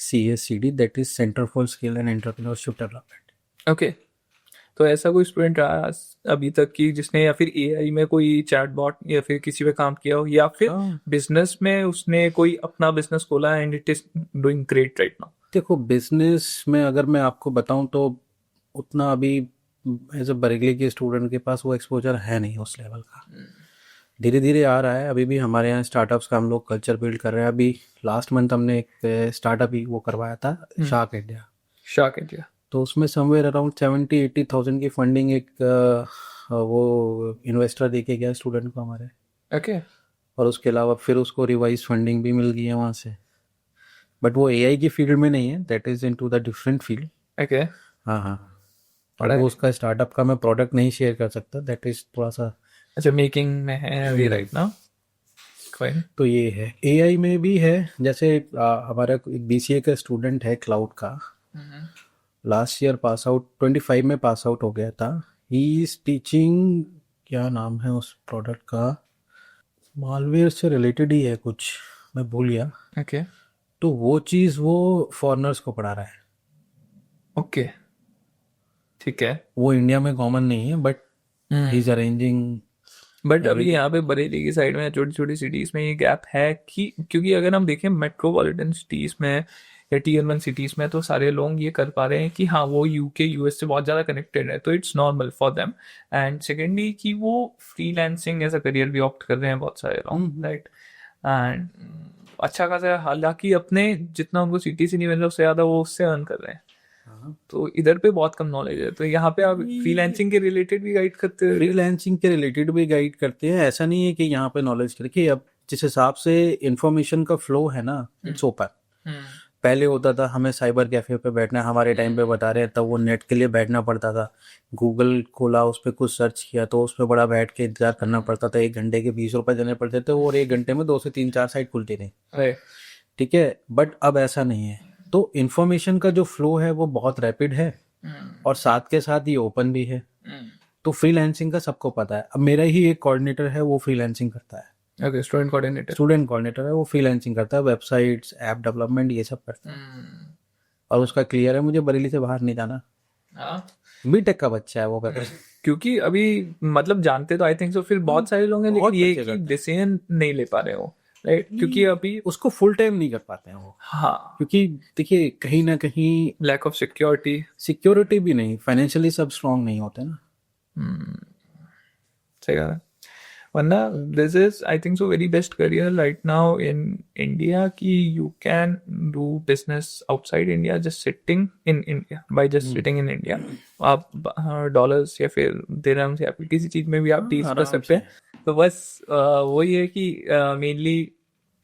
CSCD, that is centre for skill and entrepreneurship development. Okay. तो ऐसा कोई स्टूडेंट रहा अभी तक की जिसने या फिर एआई में कोई चैटबॉट या फिर किसी पे काम किया हो, या फिर बिजनेस में उसने कोई अपना बिजनेस खोला and it is doing great right now? देखो, बिजनेस में अगर मैं आपको बताऊं तो उतना अभी एज अ बरेली के स्टूडेंट के पास वो एक्सपोजर है नहीं उस लेवल का। धीरे धीरे आ रहा है। अभी भी हमारे यहाँ स्टार्टअप्स का हम लोग कल्चर बिल्ड कर रहे हैं। अभी लास्ट मंथ हमने एक स्टार्टअप ही वो करवाया था, शार्क इंडिया। Shark India. तो उसमें समवेयर अराउंड 70-80,000 की फंडिंग एक वो इन्वेस्टर दे के गया स्टूडेंट को हमारे। ओके। और उसके अलावा फिर उसको रिवाइज फंडिंग भी मिल गई है वहाँ से। बट वो AI की फील्ड में नहीं है, that is into the different field. Okay. हाँ हाँ। और वो उसका स्टार्टअप का मैं प्रोडक्ट नहीं शेयर कर सकता, दैट इज थोड़ा सा। अच्छा, मेकिंग में है अभी राइट नाउ। तो ये है, AI में भी है। जैसे हमारा एक BCA का स्टूडेंट है क्लाउड का, लास्ट ईयर पास आउट 25 में पास आउट हो गया था। ही इज टीचिंग, क्या नाम है उस प्रोडक्ट का, मालवेयर से रिलेटेड ही है कुछ, मैं भूल गया। ओके। तो वो चीज़ वो फॉरेनर्स को पढ़ा रहा है। ओके, ठीक है। वो इंडिया में कॉमन नहीं है, but he is arranging. But अभी यहाँ पे बरेली की साइड में छोटी छोटी सिटीज में ये गैप है कि, क्योंकि अगर हम देखें मेट्रोपॉलिटन सिटीज में या Tier 1 सिटीज में, तो सारे लोग ये कर पा रहे हैं कि हाँ वो UK US से बहुत ज़्यादा कनेक्टेड है, तो it's normal for them. And secondly कि वो फ्रीलांसिंग एज अ करियर भी ऑप्ट कर रहे हैं बहुत सारे लोग, राइट। एंड अच्छा खासा, हालांकि अपने जितना उनको सिटी से नहीं मिल रहा उससे ज़्यादा वो उससे अर्न कर रहे हैं। तो इधर पे बहुत कम नॉलेज है। तो यहाँ पे आप फ्रीलांसिंग के रिलेटेड भी गाइड करते हैं? फ्रीलांसिंग के रिलेटेड भी गाइड करते हैं। ऐसा नहीं है कि यहाँ पे नॉलेज, देखिए अब जिस हिसाब से इंफॉर्मेशन का फ्लो है ना, इट्स ओपन। पहले होता था हमें साइबर कैफे पे बैठना, हमारे टाइम पे बता रहे हैं, तब वो नेट के लिए बैठना पड़ता था। गूगल खोला, उस पर कुछ सर्च किया तो उस पर बड़ा बैठ के इंतजार करना पड़ता था। 1 घंटे के 20 रुपए देने पड़ते थे और 1 घंटे में 2 से 3-4 साइट खुलती थी। ठीक है, बट अब ऐसा नहीं है। तो इन्फॉर्मेशन का जो फ्लो है वो बहुत रैपिड है और साथ के साथ ये ओपन भी है। तो फ्रीलांसिंग का सबको पता है। अब मेरा ही एक कोऑर्डिनेटर है, वो फ्रीलांसिंग करता है। ओके, स्टूडेंट कोऑर्डिनेटर है, वो फ्रीलांसिंग करता है, वेबसाइट्स, ऐप डेवलपमेंट, ये सब करता है। और उसका क्लियर है, मुझे बरेली से बाहर नहीं जाना। बीटेक का बच्चा है वो कर। क्योंकि अभी मतलब जानते तो आई थिंक सो फिर बहुत सारे लोग हैं, लेकिन ये कि डिसीजन नहीं ले पा रहे हो। राइट, क्योंकि अभी उसको फुल टाइम नहीं कर पाते हैं वो, हाँ, क्योंकि देखिए कहीं ना कहीं लैक ऑफ सिक्योरिटी, सिक्योरिटी भी नहीं, फाइनेंशियली सब स्ट्रांग नहीं होते ना। सही कहा। वरना this is I think so very best career right now in India कि you can do business outside India just sitting in India, by just sitting in India. आप डॉलर्स या फिर दिरहम्स या फिर किसी चीज में भी आप डील कर सकते हैं। तो बस वही है कि मेनली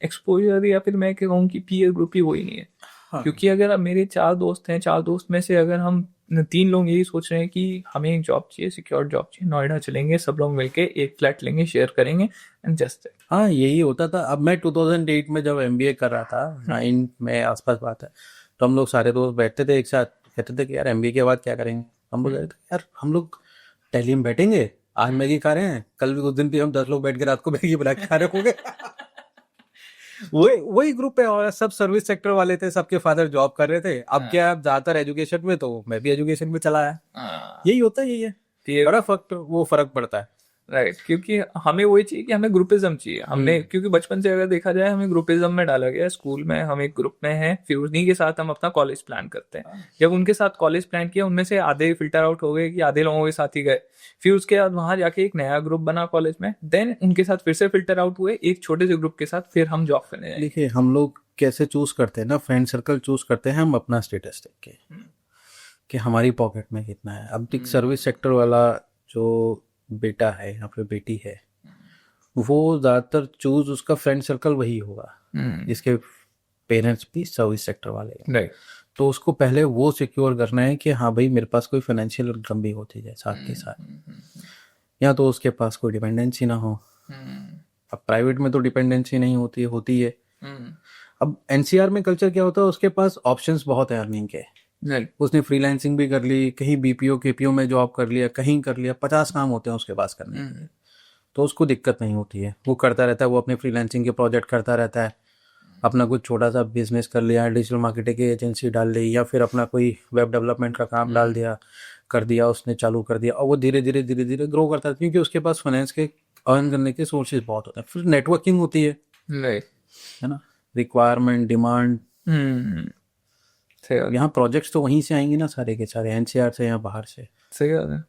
एक्सपोजर, या फिर मैं कहूँ कि पीयर ग्रुप ही वही नहीं है। क्योंकि अगर अब मेरे 4 दोस्त हैं, 4 दोस्त में से अगर हम 3 लोग यही सोच रहे हैं कि हमें एक जॉब चाहिए, सिक्योर जॉब चाहिए, नोएडा चलेंगे, सब लोग मिलके एक फ्लैट लेंगे, शेयर करेंगे एंड जस्ट दैट। हाँ यही होता था। अब मैं 2008 में जब MBA कर रहा था, 9 में आसपास बात है, तो हम लोग सारे दोस्त बैठते थे एक साथ, कहते थे कि यार MBA के बाद क्या करेंगे। हम लोग कहते थे यार हम लोग दिल्ली में बैठेंगे, आज मैगी खा रहे हैं, कल भी कुछ दिन भी हम 10 लोग बैठ के रात को मैगी बना के खा रहे होंगे। वही ग्रुप है, और सब सर्विस सेक्टर वाले थे, सबके फादर जॉब कर रहे थे। अब क्या, अब ज्यादातर एजुकेशन में, तो मैं भी एजुकेशन में चला आया। यही होता है, यही है, बड़ा फर्क पड़ता है। राइट, क्योंकि हमें वही चाहिए कि हमें ग्रुपिज्म चाहिए। हमने क्योंकि बचपन से अगर देखा जाए हमें ग्रुपिज्म में डाला गया, स्कूल में हम एक ग्रुप में हैं, फिर उन्हीं के साथ हम अपना कॉलेज प्लान करते हैं। जब उनके साथ कॉलेज प्लान किया, उनमें से आधे फिल्टर आउट हो गए कि आधे लोगों के साथ ही गए, फिर उसके बाद वहां जाके एक नया ग्रुप बना कॉलेज में, देन उनके साथ फिर से फिल्टर आउट हुए एक छोटे से ग्रुप के साथ, फिर हम जॉब करने जाएंगे। देखिए हम लोग कैसे चूज करते हैं ना, फ्रेंड सर्कल चूज करते हैं हम अपना स्टेटस देख के कि हमारी पॉकेट में कितना है। अब एक सर्विस सेक्टर वाला जो बेटा है या फिर बेटी है, वो ज्यादातर चूज उसका फ्रेंड सर्कल वही होगा जिसके पेरेंट्स भी सर्विस सेक्टर वाले हैं। राइट, तो उसको पहले वो सिक्योर करना है कि हाँ भाई मेरे पास कोई फाइनेंशियल इनकम भी होती जाए साथ के साथ, या तो उसके पास कोई डिपेंडेंसी ना हो। अब प्राइवेट में तो डिपेंडेंसी नहीं होती है। अब NCR में कल्चर क्या होता है, उसके पास ऑप्शंस बहुत है अर्निंग के। उसने फ्रीलांसिंग भी कर ली, कहीं BPO KPO में जॉब कर लिया, कहीं कर लिया, 50 काम होते हैं उसके पास करने के, तो उसको दिक्कत नहीं होती है। वो करता रहता है, वो अपने फ्रीलांसिंग के प्रोजेक्ट करता रहता है, अपना कुछ छोटा सा बिजनेस कर लिया, डिजिटल मार्केटिंग की एजेंसी डाल ली, या फिर अपना कोई वेब डेवलपमेंट का काम डाल दिया, कर दिया उसने, चालू कर दिया, और वो धीरे धीरे ग्रो करता है, क्योंकि उसके पास फाइनेंस के अर्न करने के सोर्सेज बहुत होते हैं। फिर नेटवर्किंग होती है ना, रिक्वायरमेंट, डिमांड। यहाँ प्रोजेक्ट्स तो वहीं से आएंगे ना, सारे के सारे NCR से या बाहर से। सही बात है।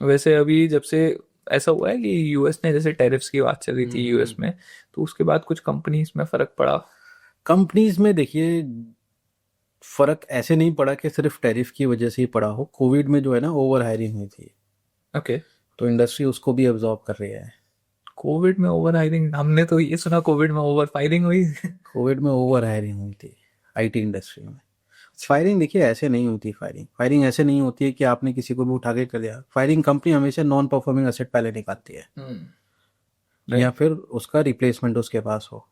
वैसे अभी जब से ऐसा हुआ है कि US ने, जैसे टैरिफ्स की बात चल रही थी US में, तो उसके बाद कुछ कंपनीज में फर्क पड़ा। कंपनीज में देखिए फर्क ऐसे नहीं पड़ा कि सिर्फ टैरिफ की वजह से ही पड़ा हो। कोविड में जो है ना, ओवर हायरिंग हुई थी, ओके, तो इंडस्ट्री उसको भी एब्जॉर्ब कर रही है। कोविड में ओवर हायरिंग, हमने तो ये सुना कोविड में ओवर फायरिंग हुई। कोविड में ओवर हायरिंग हुई थी IT इंडस्ट्री में। फायरिंग देखिए ऐसे नहीं होती, फायरिंग ऐसे नहीं होती है कि आपने किसी को भी उठा के कर दिया। फायरिंग कंपनी हमेशा नॉन परफॉर्मिंग एसेट पहले निकालती है, या फिर उसका रिप्लेसमेंट उसके पास हो।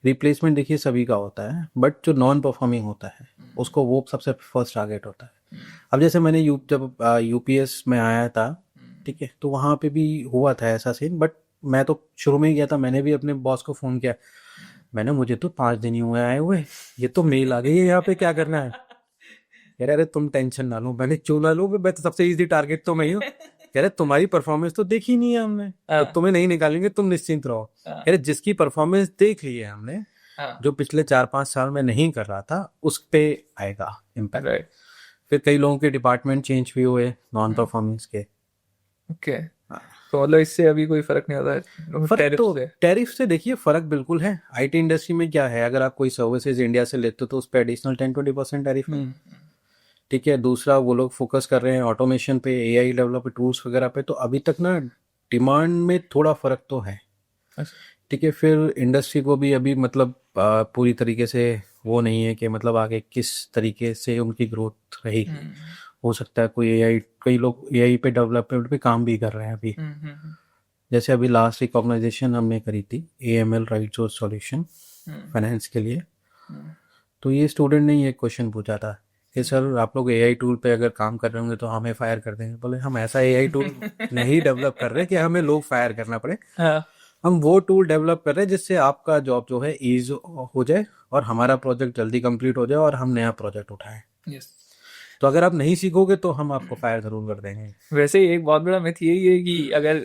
रिप्लेसमेंट देखिए सभी का होता है, बट जो नॉन परफॉर्मिंग होता है उसको वो सबसे फर्स्ट टारगेट होता है। अब जैसे मैंने जब UPS में आया था, ठीक है, तो वहाँ पे भी हुआ था ऐसा सीन, बट मैं तो शुरू में ही गया था। मैंने भी अपने बॉस को फ़ोन किया, मैंने मुझे तो 5 दिन ही हुए आए हुए, ये तो मेल आ गई है, यहाँ पे क्या करना है। कह रहे अरे तुम टेंशन ना लो। मैंने क्यों ना लो, मैं तो सबसे इजी टारगेट तो मैं ही हूँ। कह रहे तुम्हारी परफॉर्मेंस तो देखी नहीं है हमने, तो तुम्हें नहीं निकालेंगे, तुम निश्चिंत रहो। कह रहे जिसकी परफॉर्मेंस देख ली है हमने, जो पिछले 4-5 साल में नहीं कर रहा था, उस पे आएगा इम्पैक्ट। फिर कई लोगों के डिपार्टमेंट चेंज भी हुए नॉन परफॉर्मेंस के। ओके, तो मतलब इससे अभी कोई फर्क नहीं होता है टैरिफ से? देखिए फर्क बिल्कुल है। IT इंडस्ट्री में क्या है, अगर आप कोई सर्विसेज इंडिया से लेते हो तो उस पर एडिशनल 10-20% टैरिफ है, ठीक है। दूसरा, वो लोग फोकस कर रहे हैं ऑटोमेशन पे, AI डेवलपर टूल्स वगैरह पे, तो अभी तक ना डिमांड में थोड़ा फर्क तो है, ठीक है। फिर इंडस्ट्री को भी अभी मतलब पूरी तरीके से वो नहीं है कि मतलब आगे किस तरीके से उनकी ग्रोथ रहेगी। हो सकता है कोई कई लोग AI पे डेवलपमेंट पे काम भी कर रहे हैं अभी। जैसे अभी लास्ट रिकॉग्नाइजेशन हमने करी थी AML right source solution finance के लिए, तो ये स्टूडेंट ने ये क्वेश्चन पूछा था कि सर आप लोग AI टूल पे अगर काम कर रहे होंगे तो हमें फायर कर देंगे। बोले हम ऐसा AI टूल नहीं डेवलप कर रहे कि हमें लोग फायर करना पड़े। हम वो टूल डेवलप कर रहे हैं जिससे आपका जॉब जो है ईज हो जाए और हमारा प्रोजेक्ट जल्दी कंप्लीट हो जाए और हम नया प्रोजेक्ट उठाएं। तो अगर आप नहीं सीखोगे तो हम आपको फायर जरूर कर देंगे। वैसे ही एक बहुत बड़ा मिथ यही है कि अगर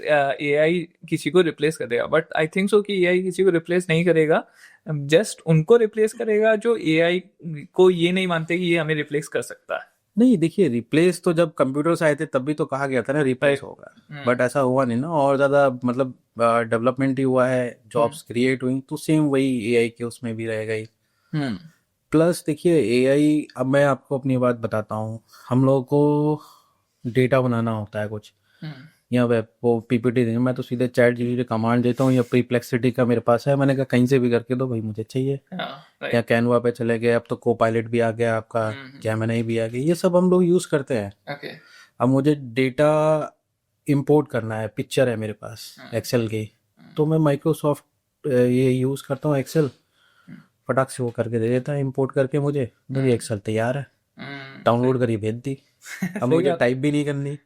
एआई किसी को रिप्लेस कर देगा, बट आई थिंक सो कि एआई किसी को रिप्लेस नहीं करेगा, जस्ट उनको रिप्लेस करेगा जो एआई को ये नहीं मानते कि ये हमें रिप्लेस कर सकता है। नहीं देखिए, रिप्लेस तो जब कंप्यूटर्स आए थे तब भी तो कहा गया था ना रिप्लेस होगा, बट ऐसा हुआ नहीं ना, और ज़्यादा मतलब डेवलपमेंट ही हुआ है, जॉब्स क्रिएट हुई, तो सेम वही एआई के उसमें भी रहेगा ही। प्लस देखिए एआई, अब मैं आपको अपनी बात बताता हूँ, हम लोगों को डेटा बनाना होता है कुछ, या वेब वो पीपीटी देंगे, मैं तो सीधे चैट जीपीटी कमांड देता हूँ, या परप्लेक्सिटी का मेरे पास है, मैंने कहा कहीं से भी करके दो भाई मुझे चाहिए, या कैनवा पे चले गए, अब तो कोपायलट भी आ गया आपका, जेमिनी भी आ गई, ये सब हम लोग यूज़ करते हैं। अब मुझे डेटा इंपोर्ट करना है, पिक्चर है मेरे पास एक्सेल की, तो मैं माइक्रोसॉफ्ट ये यूज़ करता हूँ एक्सेल, फटाक से वो करके दे देता है इंपोर्ट करके मुझे, मेरी एक्सेल तैयार है, डाउनलोड करी भेज दी। अब मुझे टाइप भी नहीं करनी,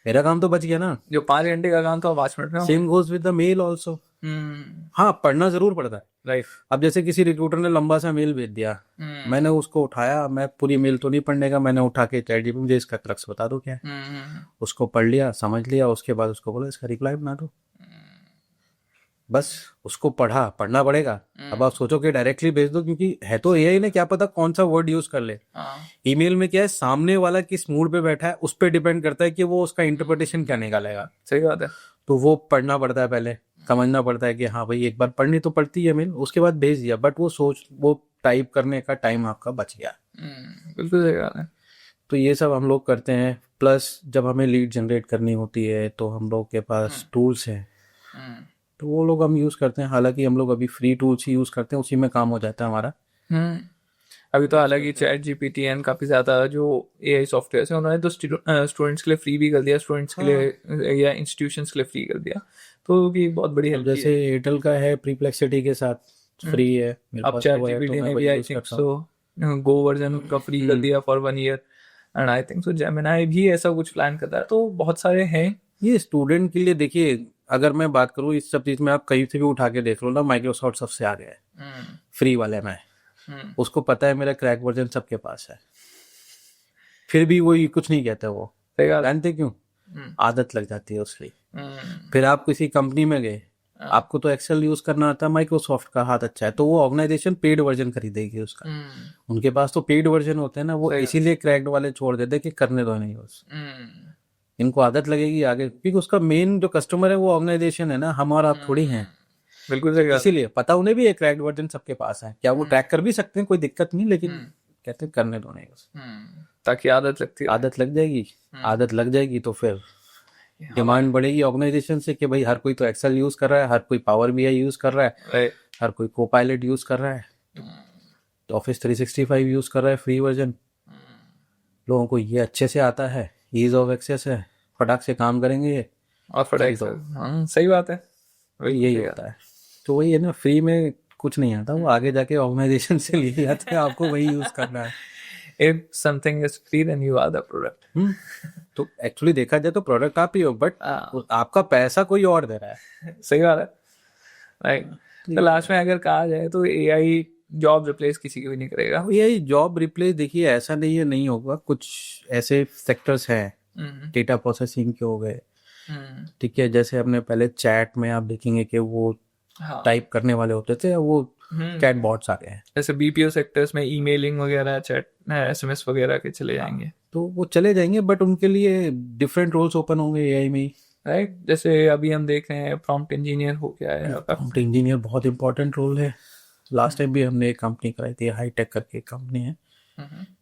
मेरा काम तो बच गया ना। जो 5 घंटे का काम था 5 मिनट में। Same goes with the male also. हाँ, पढ़ना जरूर पड़ता है, राइट। अब जैसे किसी रिक्रूटर ने लंबा सा मेल भेज दिया, मैंने उसको उठाया, मैं पूरी मेल तो नहीं पढ़ने का, मैंने उठा के चैट जीपीटी मुझे इसका क्रक्स बता दो क्या है, उसको पढ़ लिया, समझ लिया, उसके बाद उसको बोला इसका रिप्लाई बना दो, बस उसको पढ़ना पड़ेगा। अब आप सोचो कि डायरेक्टली भेज दो, क्योंकि है तो एआई ने, क्या पता कौन सा वर्ड यूज कर ले। ईमेल में क्या है, सामने वाला किस मूड पे बैठा है उस पर डिपेंड करता है कि वो उसका इंटरप्रिटेशन क्या निकालेगा। सही बात है। तो वो पढ़ना पड़ता है, पहले समझना पड़ता है कि हाँ भाई एक बार पढ़नी तो पड़ती है मेल, उसके बाद भेज दिया, बट वो टाइप करने का टाइम आपका बच गया। बिल्कुल सही बात है। तो ये सब हम लोग करते हैं। प्लस जब हमें लीड जनरेट करनी होती है तो हम लोग के पास टूल्स हैं, तो वो लोग हम यूज करते हैं, हालांकि हम लोग अभी फ्री टूल्स ही यूज करते हैं, उसी में काम हो जाता है हमारा। अभी तो हालांकि चैट जीपीटी एंड काफी ज्यादा जो एआई सॉफ्टवेयर है उन्होंने तो स्टूडेंट्स के लिए फ्री भी कर दिया, स्टूडेंट्स के लिए या इंस्टीट्यूशंस के लिए फ्री कर दिया, तो भी बहुत बड़ी हेल्प। जैसे एयरटेल का है परप्लेक्सिटी के साथ फ्री है, अब चैट जीपीटी ने भी आई थिंक सो गो वर्जन का फ्री कर दिया for 1 year, and I think so Gemini भी ऐसा कुछ प्लान करता है, तो बहुत सारे हैं ये स्टूडेंट के लिए। देखिए अगर मैं बात करूँ इस सब चीज में, आप कहीं से भी उठा के देख लो ना, माइक्रोसॉफ्ट सबसे आगे है फ्री वाले में, उसको पता है मेरा क्रैक वर्जन सबके पास है, फिर भी वो कुछ नहीं कहते, वो जानते क्यों, आदत लग जाती है उसकी। फिर आप किसी कंपनी में गए, आपको तो एक्सेल यूज करना आता है, माइक्रोसॉफ्ट का हाथ अच्छा है, तो वो ऑर्गेनाइजेशन पेड वर्जन खरीदेगी उसका, उनके पास तो पेड वर्जन होते हैं ना, वो इसीलिए क्रैक्ड वाले छोड़ देते कि करने दो नहीं यूज, इनको आदत लगेगी आगे, क्योंकि उसका मेन जो कस्टमर है वो ऑर्गेनाइजेशन है ना, हम और आप थोड़ी हैं। बिल्कुल सही, इसीलिए पता उन्हें भी एक क्रैक्ड वर्जन सबके पास है, क्या वो ट्रैक कर भी सकते हैं, कोई दिक्कत नहीं, लेकिन कहते हैं करने दो नहीं, ताकि आदत लग जाएगी, आदत लग जाएगी तो फिर डिमांड बढ़ेगी ऑर्गेनाइजेशन से कि भाई हर कोई तो एक्सेल यूज कर रहा है, हर कोई पावर बीआई यूज कर रहा है, हर कोई कोपायलट यूज कर रहा है, तो ऑफिस 365 यूज कर रहा है फ्री वर्जन, लोगों को ये अच्छे से आता है, ईज ऑफ एक्सेस है, फटाक से काम करेंगे ये, और फटाक से। सही बात है, यही होता है। तो वही है ना, फ्री में कुछ नहीं आता, वो आगे जाके ऑर्गेनाइजेशन से लिए जाते हैं, आपको वही यूज करना है। If something is free, then you are the product. तो एक्चुअली देखा जाए तो प्रोडक्ट आप ही हो, बट आपका पैसा कोई और दे रहा है। सही बात है, राइट। तो लास्ट में अगर कहा जाए तो एआई जॉब रिप्लेस किसी की भी नहीं करेगा। एआई जॉब रिप्लेस, देखिए ऐसा नहीं है नहीं होगा, कुछ ऐसे सेक्टर्स हैं, डेटा प्रोसेसिंग के हो गए, ठीक है, जैसे अपने पहले चैट में आप देखेंगे कि वो टाइप करने वाले होते थे, वो चैट बॉट्स आ गए हैं। जैसे बीपीओ सेक्टर्स में ईमेलिंग वगैरह, चैट एसएमएस वगैरह के चले जाएंगे, तो वो चले जाएंगे, बट उनके लिए डिफरेंट रोल्स ओपन होंगे एआई में, राइट। जैसे अभी हम देख रहे हैं प्रॉम्प्ट इंजीनियर हो गया है, प्रॉम्प्ट इंजीनियर बहुत इंपॉर्टेंट रोल है। लास्ट टाइम भी हमने एक कंपनी कराई थी, हाईटेक करके कंपनी है,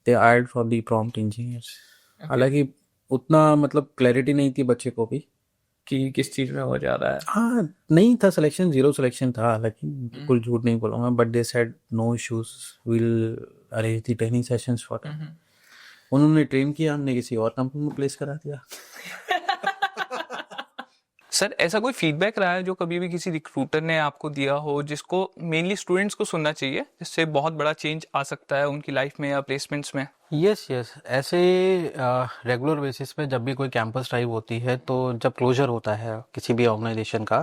they hired for the prompt engineers. हालांकि उतना मतलब क्लैरिटी नहीं थी बच्चे को भी कि किस चीज में हो जा रहा है। हाँ, नहीं था सिलेक्शन, 0 सिलेक्शन था, हालांकि बिल्कुल झूठ नहीं बोलूंगा, but they said no issues, will arrange the training sessions for that. उन्होंने ट्रेन किया, हमने किसी और कंपनी में प्लेस करा दिया। सर, ऐसा कोई फीडबैक रहा है जो कभी भी किसी रिक्रूटर ने आपको दिया हो, जिसको मेनली स्टूडेंट्स को सुनना चाहिए, जिससे बहुत बड़ा चेंज आ सकता है उनकी लाइफ में या प्लेसमेंट्स में? यस, ऐसे रेगुलर बेसिस पे जब भी कोई कैंपस ड्राइव होती है, तो जब क्लोजर होता है किसी भी ऑर्गेनाइजेशन का,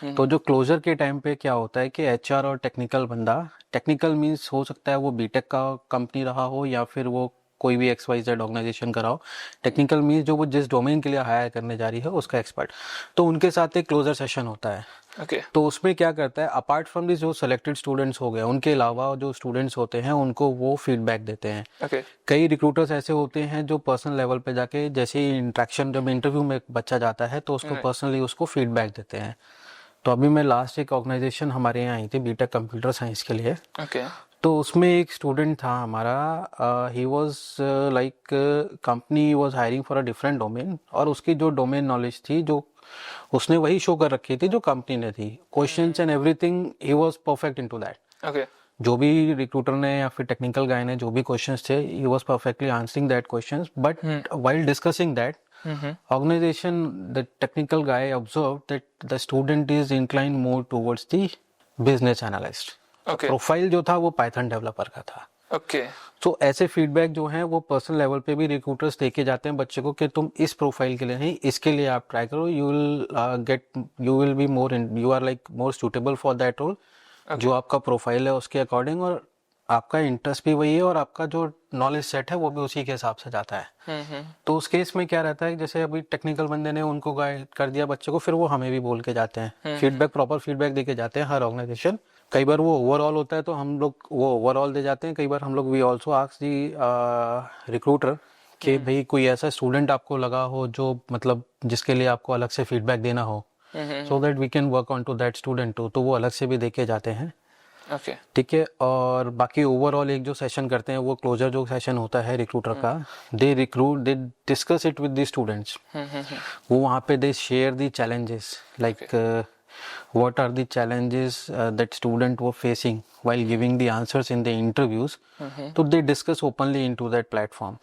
तो जो क्लोजर के टाइम पे क्या होता है कि एचआर और टेक्निकल बंदा, टेक्निकल मींस हो सकता है वो बीटेक का कंपनी रहा हो, या फिर वो कोई भी XYZ ऑर्गेनाइजेशन का हो, टेक्निकल मीन्स जो वो जिस डोमेन के लिए हायर करने जा रही है उसका एक्सपर्ट, तो उनके साथ एक क्लोजर सेशन होता है। ओके तो उसमें क्या करता है, अपार्ट फ्रॉम दिस जो सेलेक्टेड स्टूडेंट्स हो गए, उनके अलावा जो स्टूडेंट्स होते हैं उनको वो फीडबैक देते हैं। ओके कई रिक्रूटर्स ऐसे होते हैं जो पर्सनल लेवल पे जाके, जैसे ही इंटरेक्शन, जब इंटरव्यू में एक बच्चा जाता है तो उसको पर्सनली उसको फीडबैक देते हैं। तो अभी मैं लास्ट एक ऑर्गेनाइजेशन हमारे यहाँ आई थी बीटेक कंप्यूटर साइंस के लिए, ओके तो उसमें एक स्टूडेंट था हमारा, he was like company was hiring for a different domain, और उसकी जो डोमेन नॉलेज थी जो उसने वही शो कर रखी थी जो कंपनी ने थी, questions and everything he was perfect into that. Okay जो भी रिक्रूटर ने या फिर टेक्निकल गाय ने जो भी क्वेश्चंस थे, he was perfectly answering that questions, but while discussing that organization, the technical guy observed that the student is inclined more towards the business analyst. Okay profile जो था वो पाइथन डेवलपर का था। Okay तो ऐसे feedback जो हैं वो पर्सनल लेवल पे भी रिक्रूटर्स देके जाते हैं बच्चे को कि तुम इस प्रोफाइल के लिए नहीं, इसके लिए आप ट्राई करो, you will be more, you are like more suitable for that role, जो आपका प्रोफाइल है उसके अकॉर्डिंग, और आपका इंटरेस्ट भी वही है और आपका जो नॉलेज सेट है वो भी उसी के हिसाब से जाता है। तो उस केस में क्या रहता है, जैसे अभी टेक्निकल बंदे ने उनको गाइड कर दिया बच्चे को, फिर वो हमें भी बोल के जाते हैं, फीडबैक, प्रॉपर फीडबैक दे के जाते हैं हर ऑर्गेनाइजेशन। कई बार वो ओवरऑल होता है तो हम लोग वो ओवरऑल दे जाते हैं, कई बार हम लोग we also ask the recruiter कि भाई कोई ऐसा स्टूडेंट आपको लगा हो जो मतलब जिसके लिए आपको अलग से फीडबैक देना हो, so that we can work on to that student too, तो वो अलग से भी दे के जाते हैं। ओके ठीक है। और बाकी ओवरऑल एक जो सेशन करते हैं वो क्लोजर जो सेशन होता है रिक्रूटर का, they discuss it with the students. वो वहाँ पे they share the challenges, like what are the challenges that student were facing while giving the answers in the interviews, तो they discuss openly into that platform।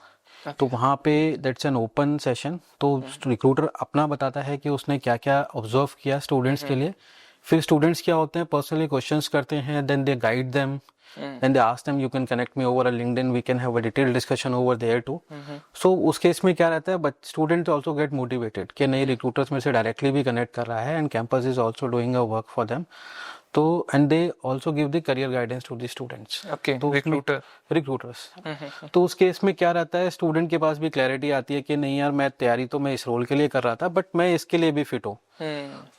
तो वहाँ पे that's an open session, तो recruiter अपना बताता है कि उसने क्या क्या ऑब्जर्व किया स्टूडेंट्स के लिए, फिर स्टूडेंट्स क्या होते हैं पर्सनली क्वेश्चंस करते हैं, then they guide them, then they ask them you can connect me over a LinkedIn, we can have a detailed discussion over there too। so उस केस में क्या रहता है, but student also get motivated कि नए recruiters में से directly भी कनेक्ट कर रहा है, and campus is also doing a work for them। तो and they also give the career guidance to the students। Okay तो रिक्रूटर्स तो उस केस में क्या रहता है, स्टूडेंट के पास भी क्लैरिटी आती है कि नहीं यार, मैं तैयारी तो मैं इस रोल के लिए कर रहा था बट मैं इसके लिए भी फिट हूँ।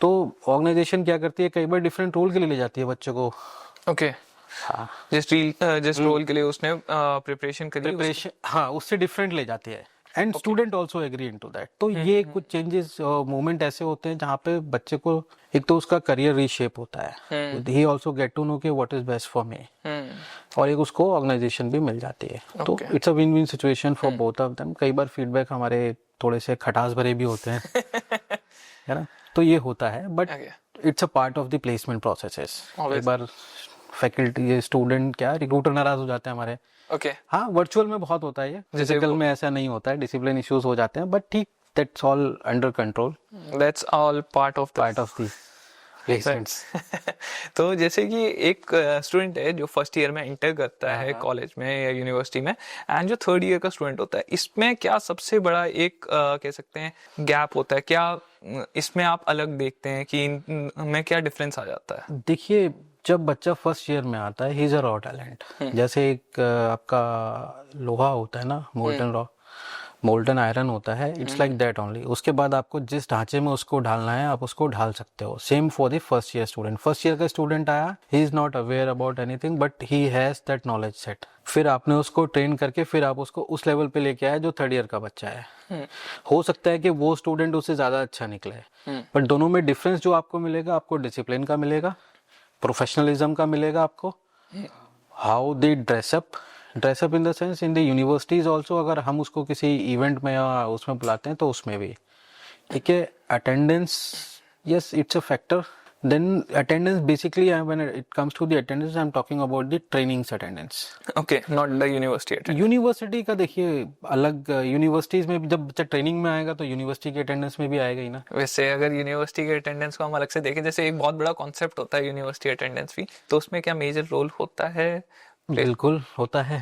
तो ऑर्गेनाइजेशन क्या करती है, कई बार डिफरेंट रोल के लिए ले जाती है बच्चों को। ओके हाँ, जिस रोल के लिए उसने प्रिपरेशन करी प्रिपरेशन, हाँ, उससे डिफरेंट ले जाती है, and student also agree into that. तो ये कुछ चेंजेस मोमेंट ऐसे होते हैं जहाँ पे बच्चे को एक तो उसका करियर रीशेप होता है, he also get to know कि what is best for me, और एक उसको ऑर्गेनाइजेशन भी मिल जाती है। तो it's a win win situation for both of them. कई बार फीडबैक हमारे थोड़े से खटास भरे भी होते हैं है ना, तो ये होता है, but it's a part of the placement processes. कई बार फैकल्टी स्टूडेंट क्या रिक्रूटर नाराज हो जाते हैं हमारे। ओके हाँ, वर्चुअल में बहुत होता है ये, फिजिकल में ऐसा नहीं होता है, डिसिप्लिन इश्यूज हो जाते हैं, बट ठीक, that's all under control, that's all part of the placements. तो जैसे कि एक स्टूडेंट है जो फर्स्ट ईयर में एंटर करता है कॉलेज में या यूनिवर्सिटी में, एंड जो थर्ड ईयर का स्टूडेंट होता है, इसमें क्या सबसे बड़ा एक कह सकते हैं गैप होता है, क्या इसमें आप अलग देखते हैं कि इनमें क्या डिफरेंस आ जाता है? देखिए, जब बच्चा फर्स्ट ईयर में आता है, he is a raw talent. जैसे एक आपका लोहा होता है ना, मोल्टन आयरन होता है, इट्स लाइक दैट ओनली। उसके बाद आपको जिस ढांचे में उसको ढालना है आप उसको ढाल सकते हो। Same for the first year student. First year का स्टूडेंट आया, he is not aware about anything, but he has that knowledge set. फिर आपने उसको ट्रेन करके फिर आप उसको उस लेवल पे लेके आए जो थर्ड ईयर का बच्चा है। हो सकता है कि वो स्टूडेंट उससे ज्यादा अच्छा निकले, बट दोनों में डिफरेंस जो आपको मिलेगा, आपको डिसिप्लिन का मिलेगा, प्रोफेशनलिज्म का मिलेगा आपको, how they dress up in the sense in the universities also. अगर हम उसको किसी इवेंट में या उसमें बुलाते हैं तो उसमें भी ठीक है। Attendance, yes, it's a factor. Then attendance basically when it comes to the attendance, I am talking about the trainings attendance. Okay, not the university attendance. University का देखिए अलग, यूनिवर्सिटीज में जब बच्चा ट्रेनिंग में आएगा तो यूनिवर्सिटी के अटेंडेंस में भी आएगा ही ना। वैसे अगर यूनिवर्सिटी के अटेंडेंस को हम अलग से देखें, जैसे एक बहुत बड़ा कॉन्सेप्ट होता है यूनिवर्सिटी अटेंडेंस भी, तो उसमें क्या मेजर रोल होता है? बिल्कुल होता है।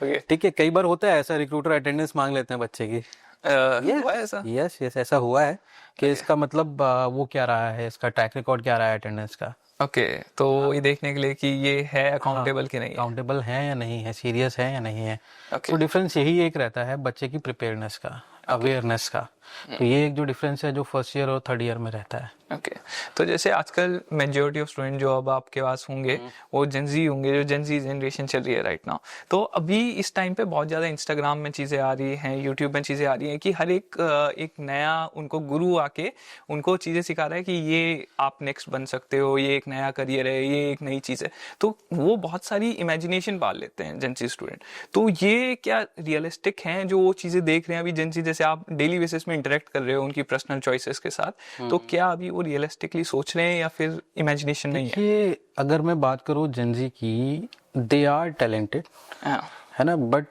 ओके ठीक है, कई बार होता है ऐसा, रिक्रूटर अटेंडेंस मांग लेते हैं बच्चे की, हुआ है ऐसा? यस यस, ऐसा हुआ है कि इसका मतलब वो क्या रहा है, इसका ट्रैक रिकॉर्ड क्या रहा है अटेंडेंस का, ओके, तो ये देखने के लिए कि ये है अकाउंटेबल कि नहीं है। काउंटेबल है या नहीं है, सीरियस है या नहीं है। Okay. तो डिफरेंस यही एक रहता है बच्चे की प्रिपेयरनेस का, अवेयरनेस का। तो ये एक जो डिफरेंस है जो फर्स्ट ईयर और थर्ड ईयर में रहता है। ओके तो जैसे आजकल मेजोरिटी ऑफ स्टूडेंट जो अब आपके पास होंगे वो जेंजी होंगे, जो जेंजी जनरेशन चल रही है राइट नाउ। तो अभी इस टाइम पे बहुत ज़्यादा इंस्टाग्राम में चीज़ें आ रही हैं, यूट्यूब में चीज़ें आ रही हैं कि हर एक नया उनको गुरु आके उनको चीज़ें सिखा रहा है कि ये आप नेक्स्ट बन सकते हो, ये एक नया करियर है, ये एक नई चीज़ है। तो वो बहुत सारी इमेजिनेशन पाल लेते हैं जेंजी स्टूडेंट। तो ये क्या रियलिस्टिक हैं जो वो चीज़ें देख रहे हैं अभी जेंजी, जैसे आप डेली बेसिस में इंटरेक्ट कर रहे हो उनकी पर्सनल चॉइसेस के साथ, तो क्या अभी वो रियलिस्टिकली सोच रहे हैं या फिर इमेजिनेशन नहीं है? ये अगर मैं बात करूँ जेंजी की, दे आर टैलेंटेड, है ना, बट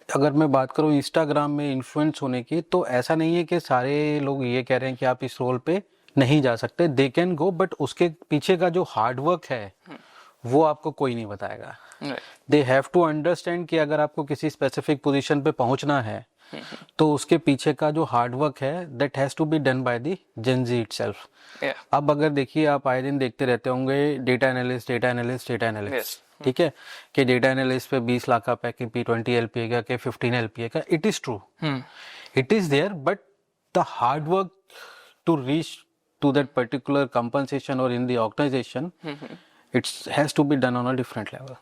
अगर मैं बात करूँ इंस्टाग्राम में इन्फ्लुएंस होने की, तो ऐसा नहीं है कि सारे लोग ये कह रहे हैं कि आप इस रोल पे नहीं जा सकते, दे कैन गो, बट उसके पीछे का जो हार्ड वर्क है वो आपको कोई नहीं बताएगा। दे हैव टू अंडरस्टैंड कि अगर आपको किसी स्पेसिफिक पोजीशन पे पहुंचना है तो उसके पीछे का जो हार्ड वर्क है that has to be done by the Gen Z itself. अब अगर देखिए, आप आए दिन देखते रहते होंगे data analyst data analyst data analyst, ठीक है, कि डेटा एनालिस्ट पे 20 लाख का पैकेज, P20 LPA का, के 15 LPA का, it is true, it is there, but the hard work to reach to that particular compensation or in the organization, it has to be done on a different level।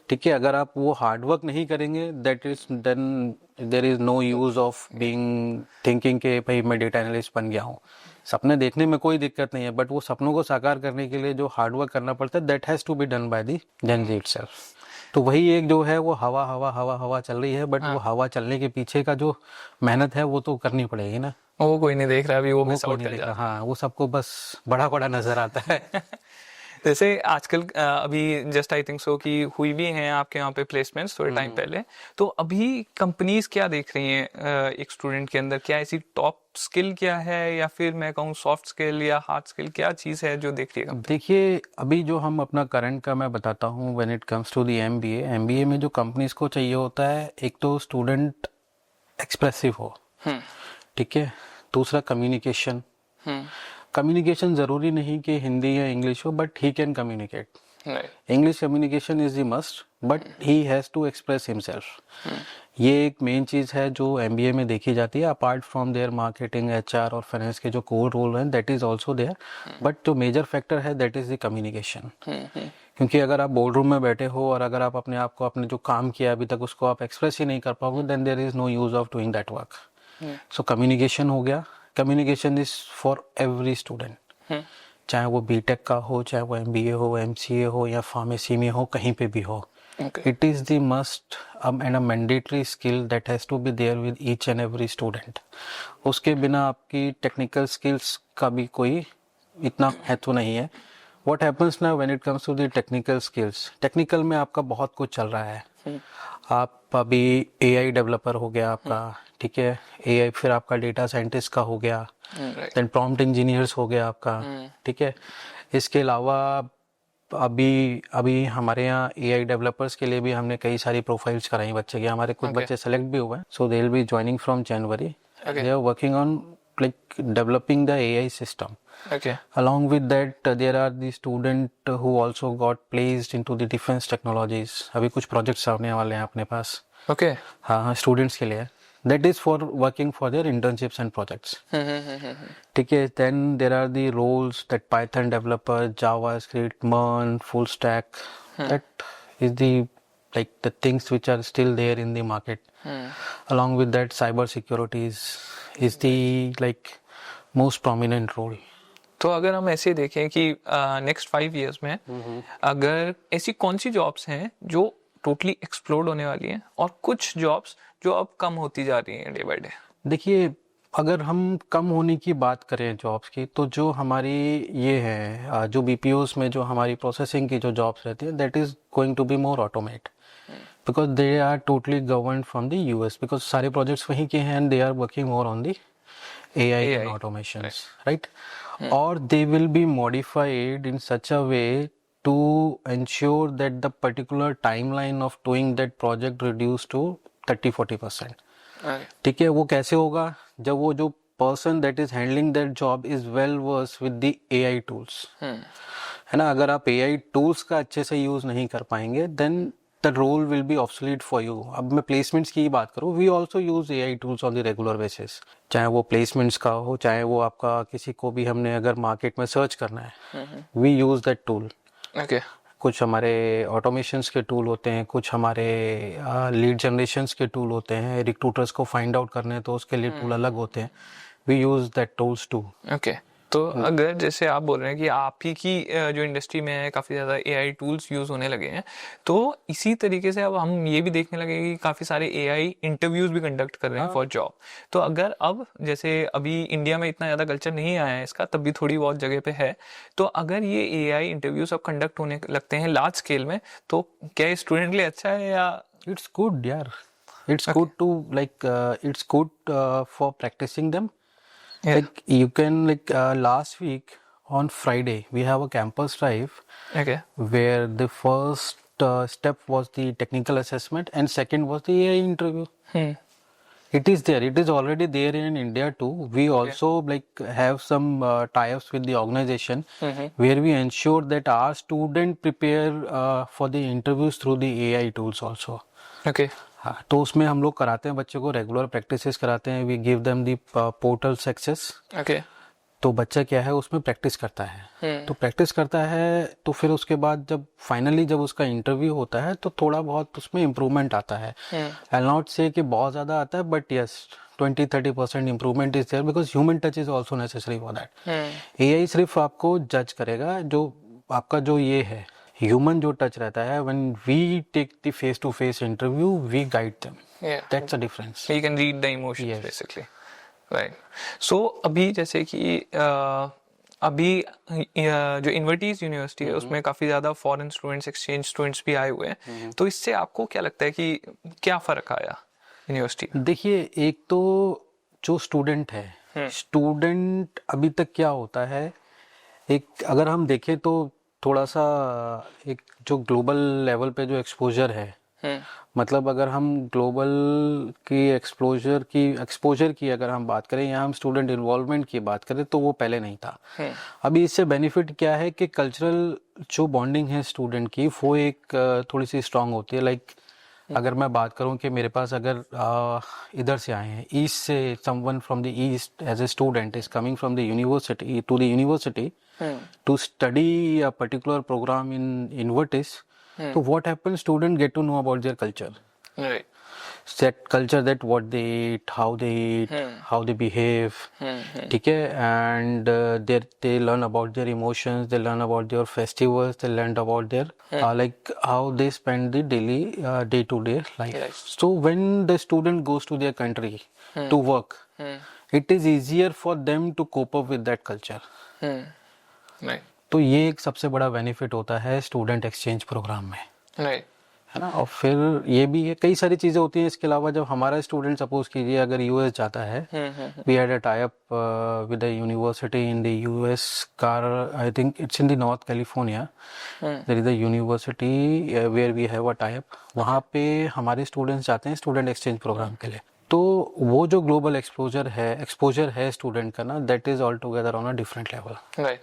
ठीक है, अगर आप वो hard work नहीं करेंगे, that is then there is no use of being thinking के भाई मैं डेटा एनालिस्ट बन गया हूँ। सपने देखने में कोई दिक्कत नहीं है, बट वो सपनों को साकार करने के लिए जो हार्ड वर्क करना पड़ता है, that has to be done by the Gen Z itself. तो वही एक जो है वो हवा हवा हवा हवा चल रही है, बट वो हवा चलने के पीछे का जो मेहनत है वो तो करनी पड़ेगी ना। वो कोई नहीं देख रहा अभी, वो मिस कोई आउट नहीं कर देख जा रहा, हाँ, वो सबको बस बड़ा बड़ा नजर आता है। जैसे आजकल अभी जस्ट आई थिंक सो कि हुई भी हैं आपके यहाँ पे प्लेसमेंट्स थोड़े टाइम पहले, तो अभी कंपनीज क्या देख रही हैं एक स्टूडेंट के अंदर? क्या ऐसी टॉप स्किल क्या है, या फिर मैं कहूँ सॉफ्ट स्किल या हार्ड स्किल, क्या चीज़ है जो देख रही है? देखिए, अभी जो हम अपना करंट का मैं बताता हूँ, when it comes to the MBA में जो कंपनीज को चाहिए होता है, एक तो स्टूडेंट एक्सप्रेसिव हो, ठीक है, दूसरा कम्युनिकेशन। कम्युनिकेशन जरूरी नहीं कि हिंदी या इंग्लिश हो, but he can communicate. English communication is the must, but he has to express himself. ये एक मेन चीज है जो एमबीए में देखी जाती है, apart from there marketing, HR और फाइनेंस के जो कोर रोल हैं, that is also there, but जो मेजर फैक्टर है दैट इज द कम्युनिकेशन। क्योंकि अगर आप बोर्ड रूम में बैठे हो और अगर आप अपने आप को, अपने जो काम किया अभी तक उसको आप एक्सप्रेस ही नहीं कर पाओगे, then there is no use of doing that work. So communication हो गया। Communication is for every student, चाहे वो बीटेक का हो, चाहे वो एमबीए हो, एमसीए हो या फार्मेसी में हो, कहीं पे भी हो। It is the must and a mandatory skill that has to be there with each and every student. उसके बिना आपकी टेक्निकल स्किल्स का भी कोई इतना महत्व नहीं है। व्हाट हैपन्स ना when it comes to the technical skills, technical में आपका बहुत कुछ चल रहा है। आप अभी एआई डेवलपर हो गया आपका, ठीक है, एआई, फिर आपका डेटा साइंटिस्ट का हो गया, देन प्रॉम्प्ट इंजीनियर्स हो गया आपका, ठीक है। इसके अलावा अभी हमारे यहाँ एआई डेवलपर्स के लिए भी हमने कई सारी प्रोफाइल्स कराई बच्चे की, हमारे कुछ बच्चे सेलेक्ट भी हुए हैं। So they will be joining from January. They are working on like developing the AI system. Okay. Along with that, there are the student who also got placed into the defense technologies. अभी कुछ projects आने वाले हैं अपने पास। Okay. हाँ, students के लिए। That is for working for their internships and projects. ठीक है। Then there are the roles that Python developer, JavaScript, MERN, full stack. That is the things which are still there in the market. Along with that, cyber security is the most prominent role. तो अगर हम ऐसे देखें कि next 5 years में अगर ऐसी कौन सी जॉब्स हैं जो टोटली एक्सप्लोड होने वाली हैं और कुछ जॉब्स जो अब कम होती जा रही हैं डे बाय डे? देखिए, अगर हम कम होने की बात करें जॉब्स की, तो जो हमारी ये है जो बीपीओस में जो हमारी प्रोसेसिंग की जो जॉब्स रहती है, that is going to be more automate, because they are totally governed from the US, because सारे प्रोजेक्ट्स वहीं के हैं and they are working more on the AI and automations, right? Or they will be modified in such a way to ensure that the particular timeline of doing that project reduced to 30-40%. ठीक है, वो कैसे होगा? जब वो जो person that is handling that job is well versed with the AI tools, है ना? अगर आप एआई टूल्स का अच्छे से यूज नहीं कर पाएंगे then the role will be obsolete for you. अब मैं प्लेसमेंट्स की ही बात करूँ, we also use AI tools on the regular basis, चाहे वो प्लेसमेंट्स का हो, चाहे वो आपका किसी को भी हमने अगर मार्केट में सर्च करना है, वी यूज दैट टूल। कुछ हमारे ऑटोमेशंस के टूल होते हैं, कुछ हमारे लीड जनरेशंस के टूल होते हैं, रिक्रूटर्स को फाइंड आउट करने हैं तो उसके लिए टूल अलग होते हैं, we use that tools too. तो अगर जैसे आप बोल रहे हैं कि आप ही की जो इंडस्ट्री में है काफ़ी ज़्यादा एआई टूल्स यूज़ होने लगे हैं, तो इसी तरीके से अब हम ये भी देखने लगे कि काफ़ी सारे एआई इंटरव्यूज़ भी कंडक्ट कर रहे हैं फॉर जॉब। तो अगर अब जैसे अभी इंडिया में इतना ज़्यादा कल्चर नहीं आया है इसका, तब भी थोड़ी बहुत जगह पे है, तो अगर ये एआई इंटरव्यूज़ अब कंडक्ट होने लगते हैं लार्ज स्केल में, तो क्या स्टूडेंट के लिए अच्छा है या? इट्स गुड यार, it's good too it's good for practising them. Like you can last week on Friday we have a campus drive where the first step was the technical assessment and second was the AI interview. It is there, it is already there in India too. We also have some tie-ups with the organization where we ensure that our student prepare for the interviews through the AI tools also. हाँ, तो उसमें हम लोग कराते हैं बच्चे को, regular practices कराते हैं, we give them the portal success. तो बच्चा क्या है उसमें प्रैक्टिस करता है, तो प्रैक्टिस करता है तो फिर उसके बाद जब फाइनली जब उसका इंटरव्यू होता है तो थोड़ा बहुत उसमें इम्प्रूवमेंट आता है। आई नॉट से कि बहुत ज़्यादा आता है, but yes 20-30% improvement is there because human touch is also necessary for that. AI सिर्फ आपको जज करेगा, जो आपका जो ये है ह्यूमन जो टच रहता है, when we take the face to face interview we guide them, that's the difference. You can read the emotions basically, right? So अभी जैसे कि अभी जो इन्वर्टीज यूनिवर्सिटी है उसमें काफी ज्यादा फॉरेन स्टूडेंट्स, एक्सचेंज स्टूडेंट्स भी आए हुए हैं, तो इससे आपको क्या लगता है कि क्या फर्क आया यूनिवर्सिटी? देखिए, एक तो जो स्टूडेंट है, स्टूडेंट अभी तक क्या होता है, एक अगर हम देखें तो थोड़ा सा एक जो ग्लोबल लेवल पे जो एक्सपोजर है, मतलब अगर हम ग्लोबल की एक्सपोजर की अगर हम बात करें या हम स्टूडेंट इन्वॉल्वमेंट की बात करें तो वो पहले नहीं था। अभी इससे बेनिफिट क्या है कि कल्चरल जो बॉन्डिंग है स्टूडेंट की वो एक थोड़ी सी स्ट्रांग होती है। अगर मैं बात करूं कि मेरे पास अगर इधर से आए हैं, ईस्ट से, someone from the east as a student is coming from the university to the university to study a particular program in Invertis, so what happens, student get to know about their culture, right? That culture, that what they eat, how they eat, how they behave, ठीक है, and they learn about their emotions, they learn about their festivals, they learn about their how they spend the daily day-to-day life. So when the student goes to their country to work, it is easier for them to cope up with that culture. Right. तो ये एक सबसे बड़ा benefit होता है student exchange programme में, right. है ना। और फिर ये भी है, कई सारी चीज़ें होती हैं इसके अलावा। जब हमारा स्टूडेंट सपोज कीजिए अगर यूएस जाता है, we had a tie up with a university in the US car, I think it's in the north California, there is a university where we have a tie up. वहाँ पे हमारे students जाते हैं student exchange programme के लिए। तो वो जो ग्लोबल एक्सपोजर है स्टूडेंट का ना, that is all together on a different level.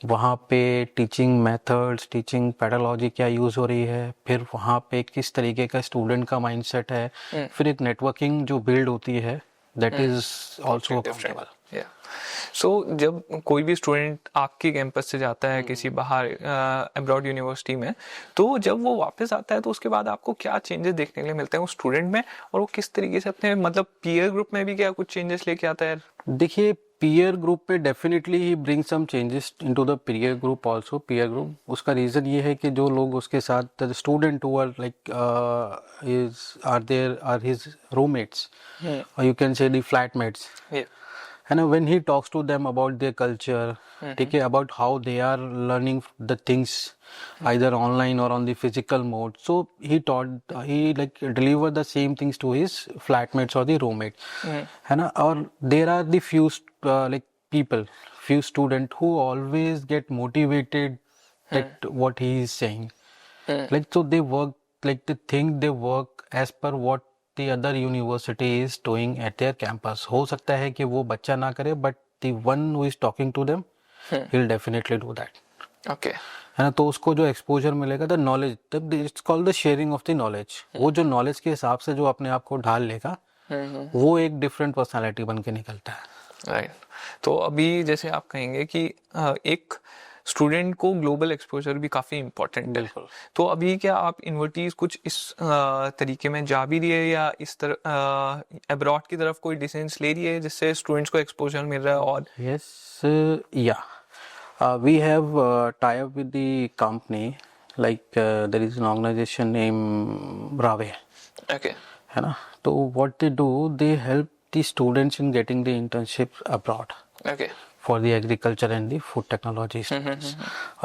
वहाँ पे टीचिंग मेथड्स, टीचिंग पैडोलॉजी क्या यूज़ हो रही है, फिर वहाँ पे किस तरीके का स्टूडेंट का माइंडसेट है, फिर एक नेटवर्किंग जो बिल्ड होती है, दैट इज ऑल्सो काउंटेबल। सो जब कोई भी स्टूडेंट आपके कैंपस से जाता है किसी बाहर अब्रॉड यूनिवर्सिटी में, तो जब वो वापस आता है तो उसके बाद आपको क्या चेंजेस देखने के लिए मिलते हैं उस स्टूडेंट में, और वो किस तरीके से अपने मतलब पीयर ग्रुप में भी क्या कुछ चेंजेस लेके आता है? देखिए, पीयर ग्रुप पे definitely he bring some changes into the peer group also. Peer group, उसका रीजन ये है कि जो लोग उसके साथ the student who are are his roommates, और you can say the flatmates, है ना, when he talks to them about their culture, ठीक है, about how they are learning the things either online or on the physical mode, so he deliver the same things to his flatmates or the roommate, है ना। और there are the few student who always get motivated at what he is saying, so they work, they think they work as per what the other university is doing at their campus. हो सकता है कि वो बच्चा ना करे, but the one who is talking to them, he'll definitely do that. Okay है ना, तो उसको जो एक्सपोजर मिलेगा, the knowledge, it's called the sharing of the knowledge. वो जो नॉलेज के हिसाब से जो अपने आप को ढाल लेगा, वो एक डिफरेंट पर्सनालिटी बन के निकलता है. राइट. तो अभी जैसे आप कहेंगे कि एक स्टूडेंट को ग्लोबल एक्सपोजर भी काफ़ी इम्पोर्टेंट है. बिल्कुल. तो अभी क्या आप इन्वर्टीज कुछ इस तरीके में जा भी रही है या इस तरह अब्रॉड की तरफ कोई डिसीजंस ले रही है जिससे स्टूडेंट्स को एक्सपोजर मिल रहा है? और Yes, yeah. We have tie up with the company, like there is an organization named Rave, okay है ना. तो what they do, they help the students in getting the internship abroad okay for the agriculture and the food technology students.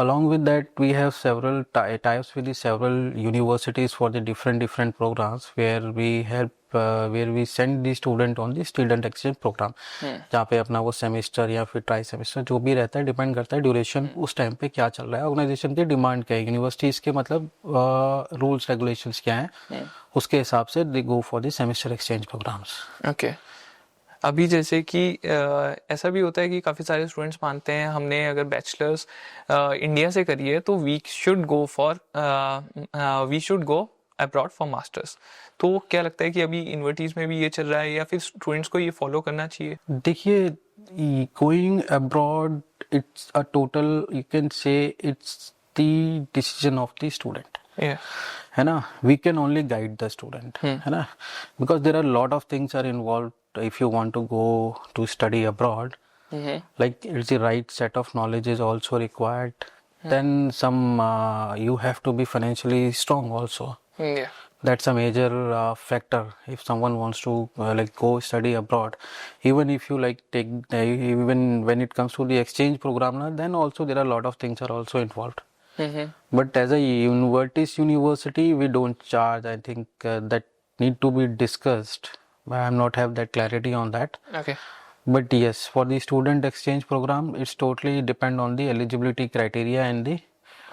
Along with that, we have several tie-ups with the several universities for the different programs where we help, where we send the student on the student exchange program. जहाँ पे अपना वो semester या फिर try semester जो भी रहता है, डिपेंड करता है ड्यूरेशन उस टाइम पे क्या चल रहा है, ऑर्गेनाइजेशन की डिमांड क्या है, यूनिवर्सिटीज के मतलब रूल्स रेगुलेशंस क्या हैं, उसके हिसाब से they go for the semester exchange programmes. Okay. अभी जैसे कि ऐसा भी होता है कि काफ़ी सारे स्टूडेंट्स मानते हैं हमने अगर बैचलर्स इंडिया से करी है तो we should go abroad for masters. तो क्या लगता है कि अभी यूनिवर्सिटीज़ में भी ये चल रहा है या फिर स्टूडेंट्स को ये फॉलो करना चाहिए? देखिए, going abroad it's a total, you can say it's the decision of the student, है ना. We can only guide the student, है ना, because there are lot of things are involve if you want to go to study abroad. Like it's the right set of knowledge is also required. Then some you have to be financially strong also. Yeah. That's a major factor if someone wants to like go study abroad. Even if you like take even when it comes to the exchange program, then also there are a lot of things are also involved. But as a university, we don't charge. I think that need to be discussed. I'm not have that clarity on that. Okay. But yes, for the student exchange program, it's totally depend on the eligibility criteria and the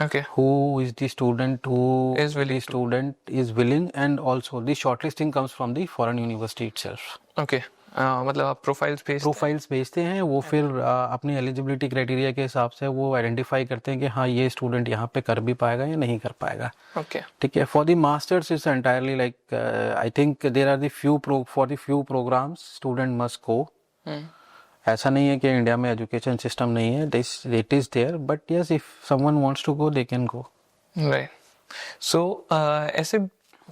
Okay. who is the student, who Is willing the student is willing, and also the shortlisting comes from the foreign university itself. Okay. मतलब आप profiles भेजते हैं, वो फिर अपनी eligibility criteria के हिसाब से वो आइडेंटिफाई करते हैं कि हाँ ये स्टूडेंट यहाँ पे कर भी पाएगा या नहीं कर पाएगा. ओके. ठीक है. For the masters it's entirely like I think there are the few programmes student must go. ऐसा नहीं है कि इंडिया में एजुकेशन सिस्टम नहीं है, it is there, but yes if someone wants to go they can go. Right. So ऐसे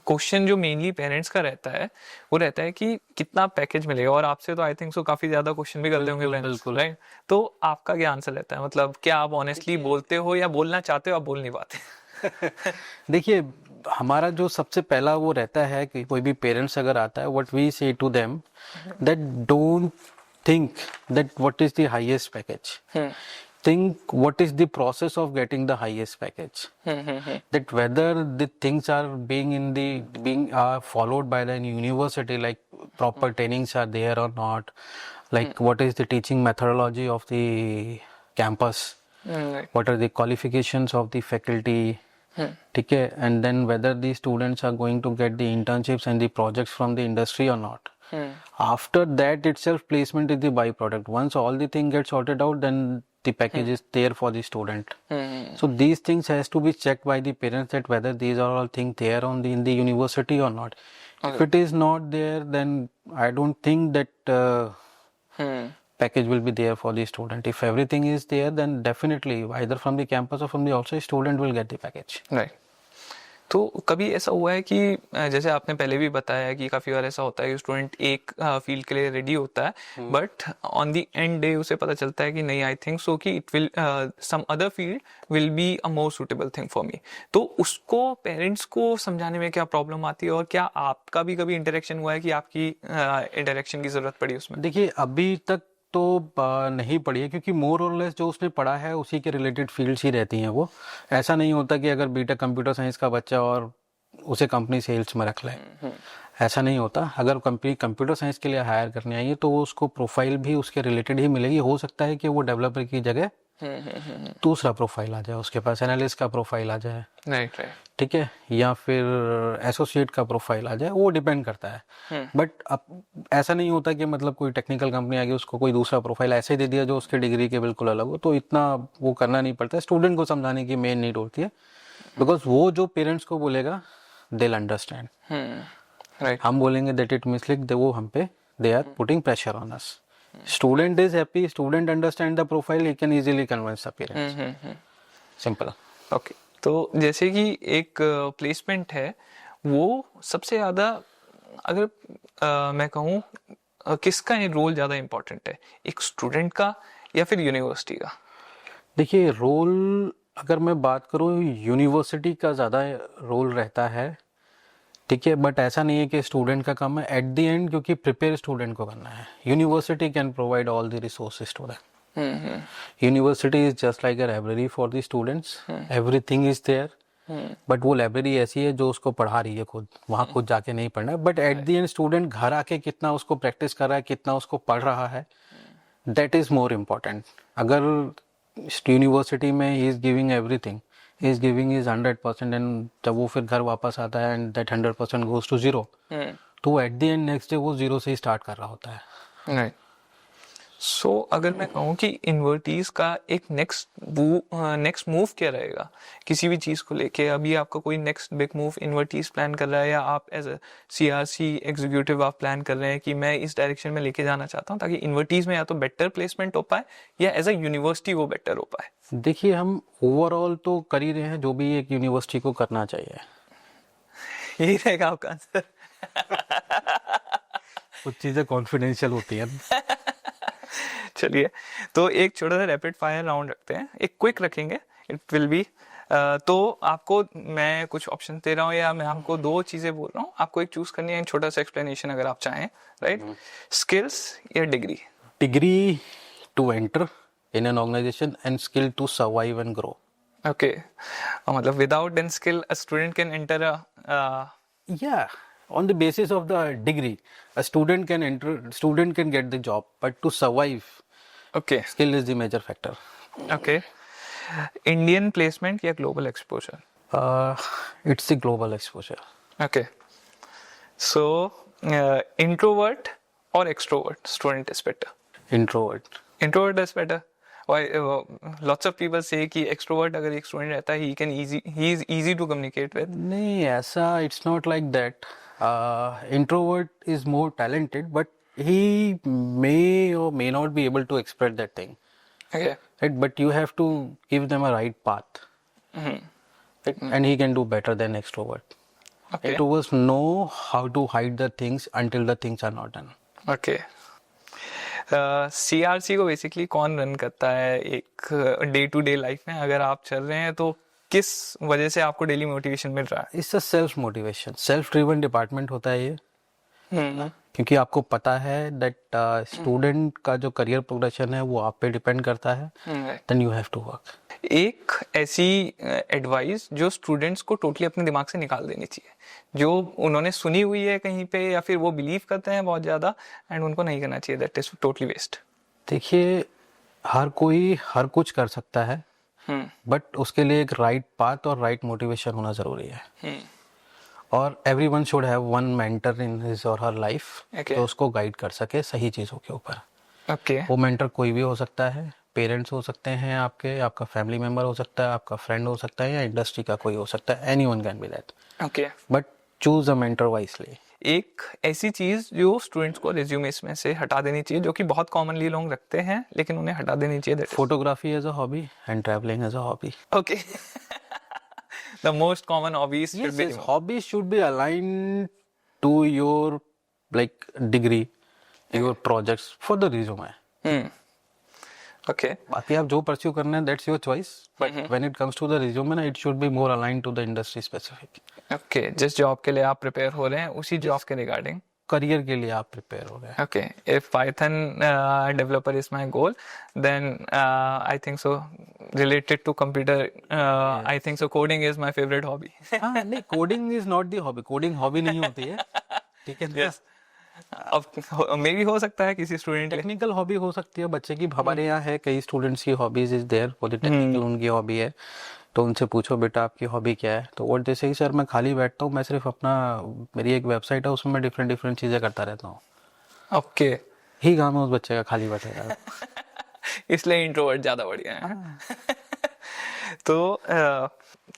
question जो mainly parents का रहता है वो रहता है कि कितना पैकेज मिलेगा, और आपसे तो आई थिंक सो काफी ज्यादा क्वेश्चन भी करते होंगे पेरेंट्स, राइट? तो आपका क्या आंसर रहता है, मतलब क्या आप ऑनेस्टली बोलते हो या बोलना चाहते हो आप बोल नहीं पाते? देखिए, हमारा जो सबसे पहला वो रहता है कि कोई भी पेरेंट्स अगर आता है, what we say to them that don't think that what is the highest package. Think what is the process of getting the highest package. That whether the things are being followed by the university, like proper trainings are there or not, like what is the teaching methodology of the campus, what are the qualifications of the faculty, ठीक है, and then whether the students are going to get the internships and the projects from the industry or not. After that itself, placement is the byproduct. Once all the thing gets sorted out, then the package is there for the student. So these things has to be checked by the parents that whether these are all things there in the university or not. If it is not there, then I don't think that package will be there for the student. If everything is there, then definitely either from the campus or from the outside, student will get the package. Right. तो कभी ऐसा हुआ है कि जैसे आपने पहले भी बताया कि काफ़ी बार ऐसा होता है कि स्टूडेंट एक फील्ड के लिए रेडी होता है, but on the end day उसे पता चलता है कि नहीं, आई थिंक सो कि it will some other field will be a more suitable thing for me. तो उसको पेरेंट्स को समझाने में क्या प्रॉब्लम आती है, और क्या आपका भी कभी इंटरेक्शन हुआ है कि आपकी इंटरेक्शन की ज़रूरत पड़ी उसमें? देखिए, अभी तक तो नहीं पढ़ी है, क्योंकि मोर और लेस जो उसने पढ़ा है उसी के रिलेटेड फील्ड्स ही रहती हैं. वो ऐसा नहीं होता कि अगर बीटेक कंप्यूटर साइंस का बच्चा और उसे कंपनी सेल्स में रख ले, ऐसा नहीं होता. अगर कंपनी कंप्यूटर साइंस के लिए हायर करने आई है तो उसको प्रोफाइल भी उसके रिलेटेड ही मिलेगी. हो सकता है कि वो डेवलपर की जगह दूसरा प्रोफाइल आ जाए, उसके पास एनालिस्ट का प्रोफाइल आ जाए. राइट. ठीक है, या फिर एसोसिएट का प्रोफाइल आ जाए, वो डिपेंड करता है। बट अब ऐसा नहीं होता कि मतलब कोई टेक्निकल कंपनी आ गई उसको कोई दूसरा प्रोफाइल ऐसे दे दिया जो उसके डिग्री के बिल्कुल अलग हो, तो इतना वो करना नहीं पड़ता। स्टूडेंट को समझाने की मेन नीड होती है, बिकॉज वो जो पेरेंट्स को बोलेगा दे विल अंडरस्टैंड। राइट। हम बोलेंगे दैट इट मिसलीड, दे वो हम पे they are putting pressure on us. Student is happy, student understand the profile, he can easily convince the parents. Simple. Okay, तो जैसे कि एक प्लेसमेंट है, वो सबसे ज़्यादा अगर मैं कहूँ किसका रोल ज़्यादा इम्पोर्टेंट है, एक स्टूडेंट का या फिर यूनिवर्सिटी का? देखिए, रोल अगर मैं बात करूँ, यूनिवर्सिटी का ज़्यादा रोल रहता है, ठीक है, बट ऐसा नहीं है कि स्टूडेंट का काम है एट द एंड, क्योंकि प्रिपेयर स्टूडेंट को करना है। University can provide all the resources to them. University is just like a library for the students, everything is there. But वो लाइब्रेरी ऐसी है जो उसको पढ़ा रही है खुद, वहाँ खुद जाके नहीं पढ़ना है। But at the and student घर आके कितना उसको प्रैक्टिस कर रहा है, कितना उसको पढ़ रहा है, दैट इज मोर इम्पोर्टेंट। अगर यूनिवर्सिटी में he is giving everything, he is giving is 100%, and जब वो फिर घर वापस आता है and that 100% goes to zero, तो at the end next day वो जीरो से ही स्टार्ट कर रहा होता है। राइट। सो अगर मैं कहूँ कि इन्वर्टीज का एक नेक्स्ट मूव क्या रहेगा किसी भी चीज़ को लेके? अभी आपका कोई नेक्स्ट बिग मूव इन्वर्टीज प्लान कर रहा है, या आप एज अ सीआरसी एग्जीक्यूटिव आप प्लान कर रहे हैं कि मैं इस डायरेक्शन में लेके जाना चाहता हूँ ताकि इन्वर्टीज में या तो बेटर प्लेसमेंट हो पाए या एज अ यूनिवर्सिटी वो बेटर हो पाए? देखिए, हम ओवरऑल तो कर ही रहे हैं जो भी एक यूनिवर्सिटी को करना चाहिए। यही रहेगा आपका आंसर? कुछ चीज़ें कॉन्फिडेंशियल होती हैं। चलिए, तो एक छोटा सा रैपिड फायर राउंड रखते हैं, एक क्विक रखेंगे, इट विल बी तो आपको मैं कुछ ऑप्शन दे रहा हूँ या मैं आपको दो चीजें बोल रहा हूँ, आपको एक चूज करनी है, छोटा सा एक्सप्लेनेशन अगर आप चाहें। राइट? स्किल्स या degree? Degree to enter in an organisation and skill to survive and grow. Okay, मतलब without an skill a student can enter Yeah, on the basis of the degree, a student can get the job, but to survive, okay skill is the major factor. Okay. Indian placement या global exposure? It's the global exposure. Okay, so introvert और extrovert student is better? Introvert. Introvert is better. Why? Lots of people say कि extrovert अगर एक student रहता है, he is easy to communicate with. नहीं, ऐसा it's not like that. Introvert is more talented, but he may or may not be able to express that thing. Okay. Right? But you have to give them a right path. Right? And he can do better than extrovert. Okay. Introverts know how to hide the things until the things are not done. Okay. CRC को basically कौन run करता है एक day to day life में? अगर आप चल रहे हैं तो किस वजह से आपको डेली मोटिवेशन मिल रहा है? It's a self motivation, self driven department होता है ये, क्योंकि आपको पता है दैट स्टूडेंट का जो करियर प्रोग्रेशन है वो आप पे डिपेंड करता है, then you have to work. एक ऐसी एडवाइस जो स्टूडेंट्स को टोटली अपने दिमाग से निकाल देनी चाहिए, जो उन्होंने सुनी हुई है कहीं पे या फिर वो बिलीव करते हैं बहुत ज़्यादा एंड उनको नहीं करना चाहिए, दैट इज टोटली वेस्ट। देखिए, हर कोई हर कुछ कर सकता है, बट उसके लिए एक राइट पाथ और राइट मोटिवेशन होना ज़रूरी है। और everyone should have one mentor in his और हर लाइफ, तो उसको गाइड कर सके सही चीज़ों के ऊपर। ओके। वो मेंटर कोई भी हो सकता है, पेरेंट्स हो सकते हैं आपके, आपका फैमिली मेंबर हो सकता है, आपका फ्रेंड हो सकता है, या इंडस्ट्री का कोई हो सकता है, anyone can be that. Okay, but choose a mentor wisely. एक ऐसी चीज जो स्टूडेंट्स को रिज्यूमेस में से हटा देनी चाहिए, जो कि बहुत कॉमनली लोग रखते हैं लेकिन उन्हें हटा देनी चाहिए, that photography as a hobby and travelling as a hobby. Okay. The most common hobbies should Yes, be yes, removed. hobbies should be aligned to your like degree, your projects for the resume. Okay. बाकी आप जो pursue करना है that's your choice, but when it comes to the resume ना, it should be more aligned to the industry specific. Okay, जिस job के लिए आप प्रिपेयर हो रहे हैं उसी जॉब के रिगार्डिंग। करियर के लिए आप प्रिपेयर हो रहे हैं। Okay, if Python developer is my goal, then I think so related to computer, I think so coding is my favorite hobby. हाँ, नहीं, coding is not the hobby, coding hobby नहीं होती है, ठीक है। Yes. अब मे भी हो सकता है किसी स्टूडेंट के टेक्निकल हॉबी हो सकती है बच्चे की, हमारे यहाँ है कई स्टूडेंट्स की hobbies is there for the technical, उनकी हॉबी है, तो उनसे पूछो बेटा आपकी हॉबी क्या है, तो वो जैसे ही सर मैं खाली बैठता हूँ, मैं सिर्फ अपना, मेरी एक वेबसाइट है उसमें मैं डिफरेंट डिफरेंट चीज़ें करता रहता हूँ। ओके, ही काम है उस बच्चे का खाली बैठेगा। इसलिए इंट्रोवर्ट ज़्यादा बढ़िया है।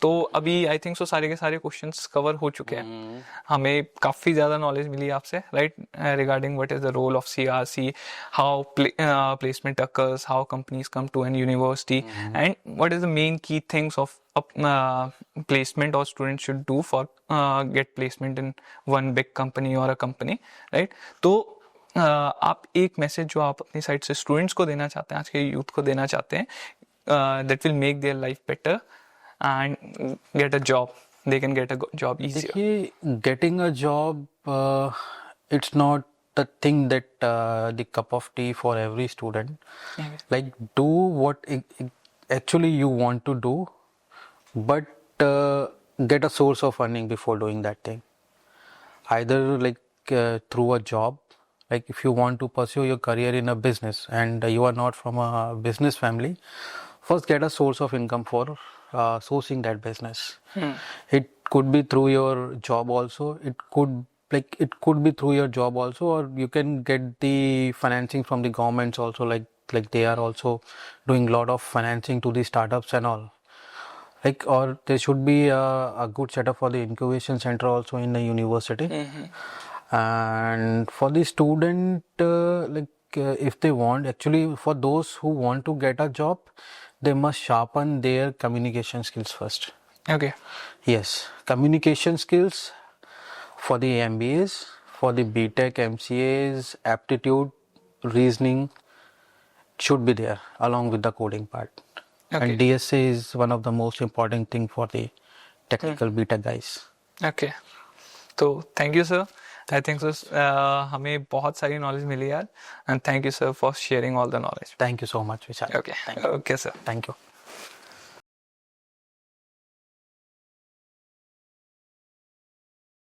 तो अभी आई थिंक सो सारे के सारे क्वेश्चंस कवर हो चुके हैं। हमें काफ़ी ज़्यादा नॉलेज मिली आपसे, right, regarding what is the role of CRC, how placement occurs, how companies come to an university, and what is the main key things of placement or students should do for get placement in one big company or a company, right? तो आप एक message जो आप अपनी side से students को देना चाहते हैं, आज के यूथ को देना चाहते हैं, that will make their life better and get a job, they can get a job easier. देखिए, getting a job, it's not the thing that the cup of tea for every student. Okay. Like, do what actually you want to do, but get a source of earning before doing that thing. Either like through a job, like if you want to pursue your career in a business and you are not from a business family, first get a source of income for sourcing that business. It could be through your job also, it could be through your job also, or you can get the financing from the governments also, like they are also doing a lot of financing to the startups and all. Like, or there should be a good setup for the incubation center also in the university. And for the student, if they want, actually for those who want to get a job, they must sharpen their communication skills first. Okay. Yes, communication skills for the MBAs, for the BTech, MCAs, aptitude, reasoning should be there along with the coding part. Okay. And DSA is one of the most important thing for the technical BTech guys. Okay. तो thank you sir, I think sir हमें बहुत सारी knowledge मिली यार, and thank you sir for sharing all the knowledge. Thank you so much, Vishal. Okay sir. Thank you.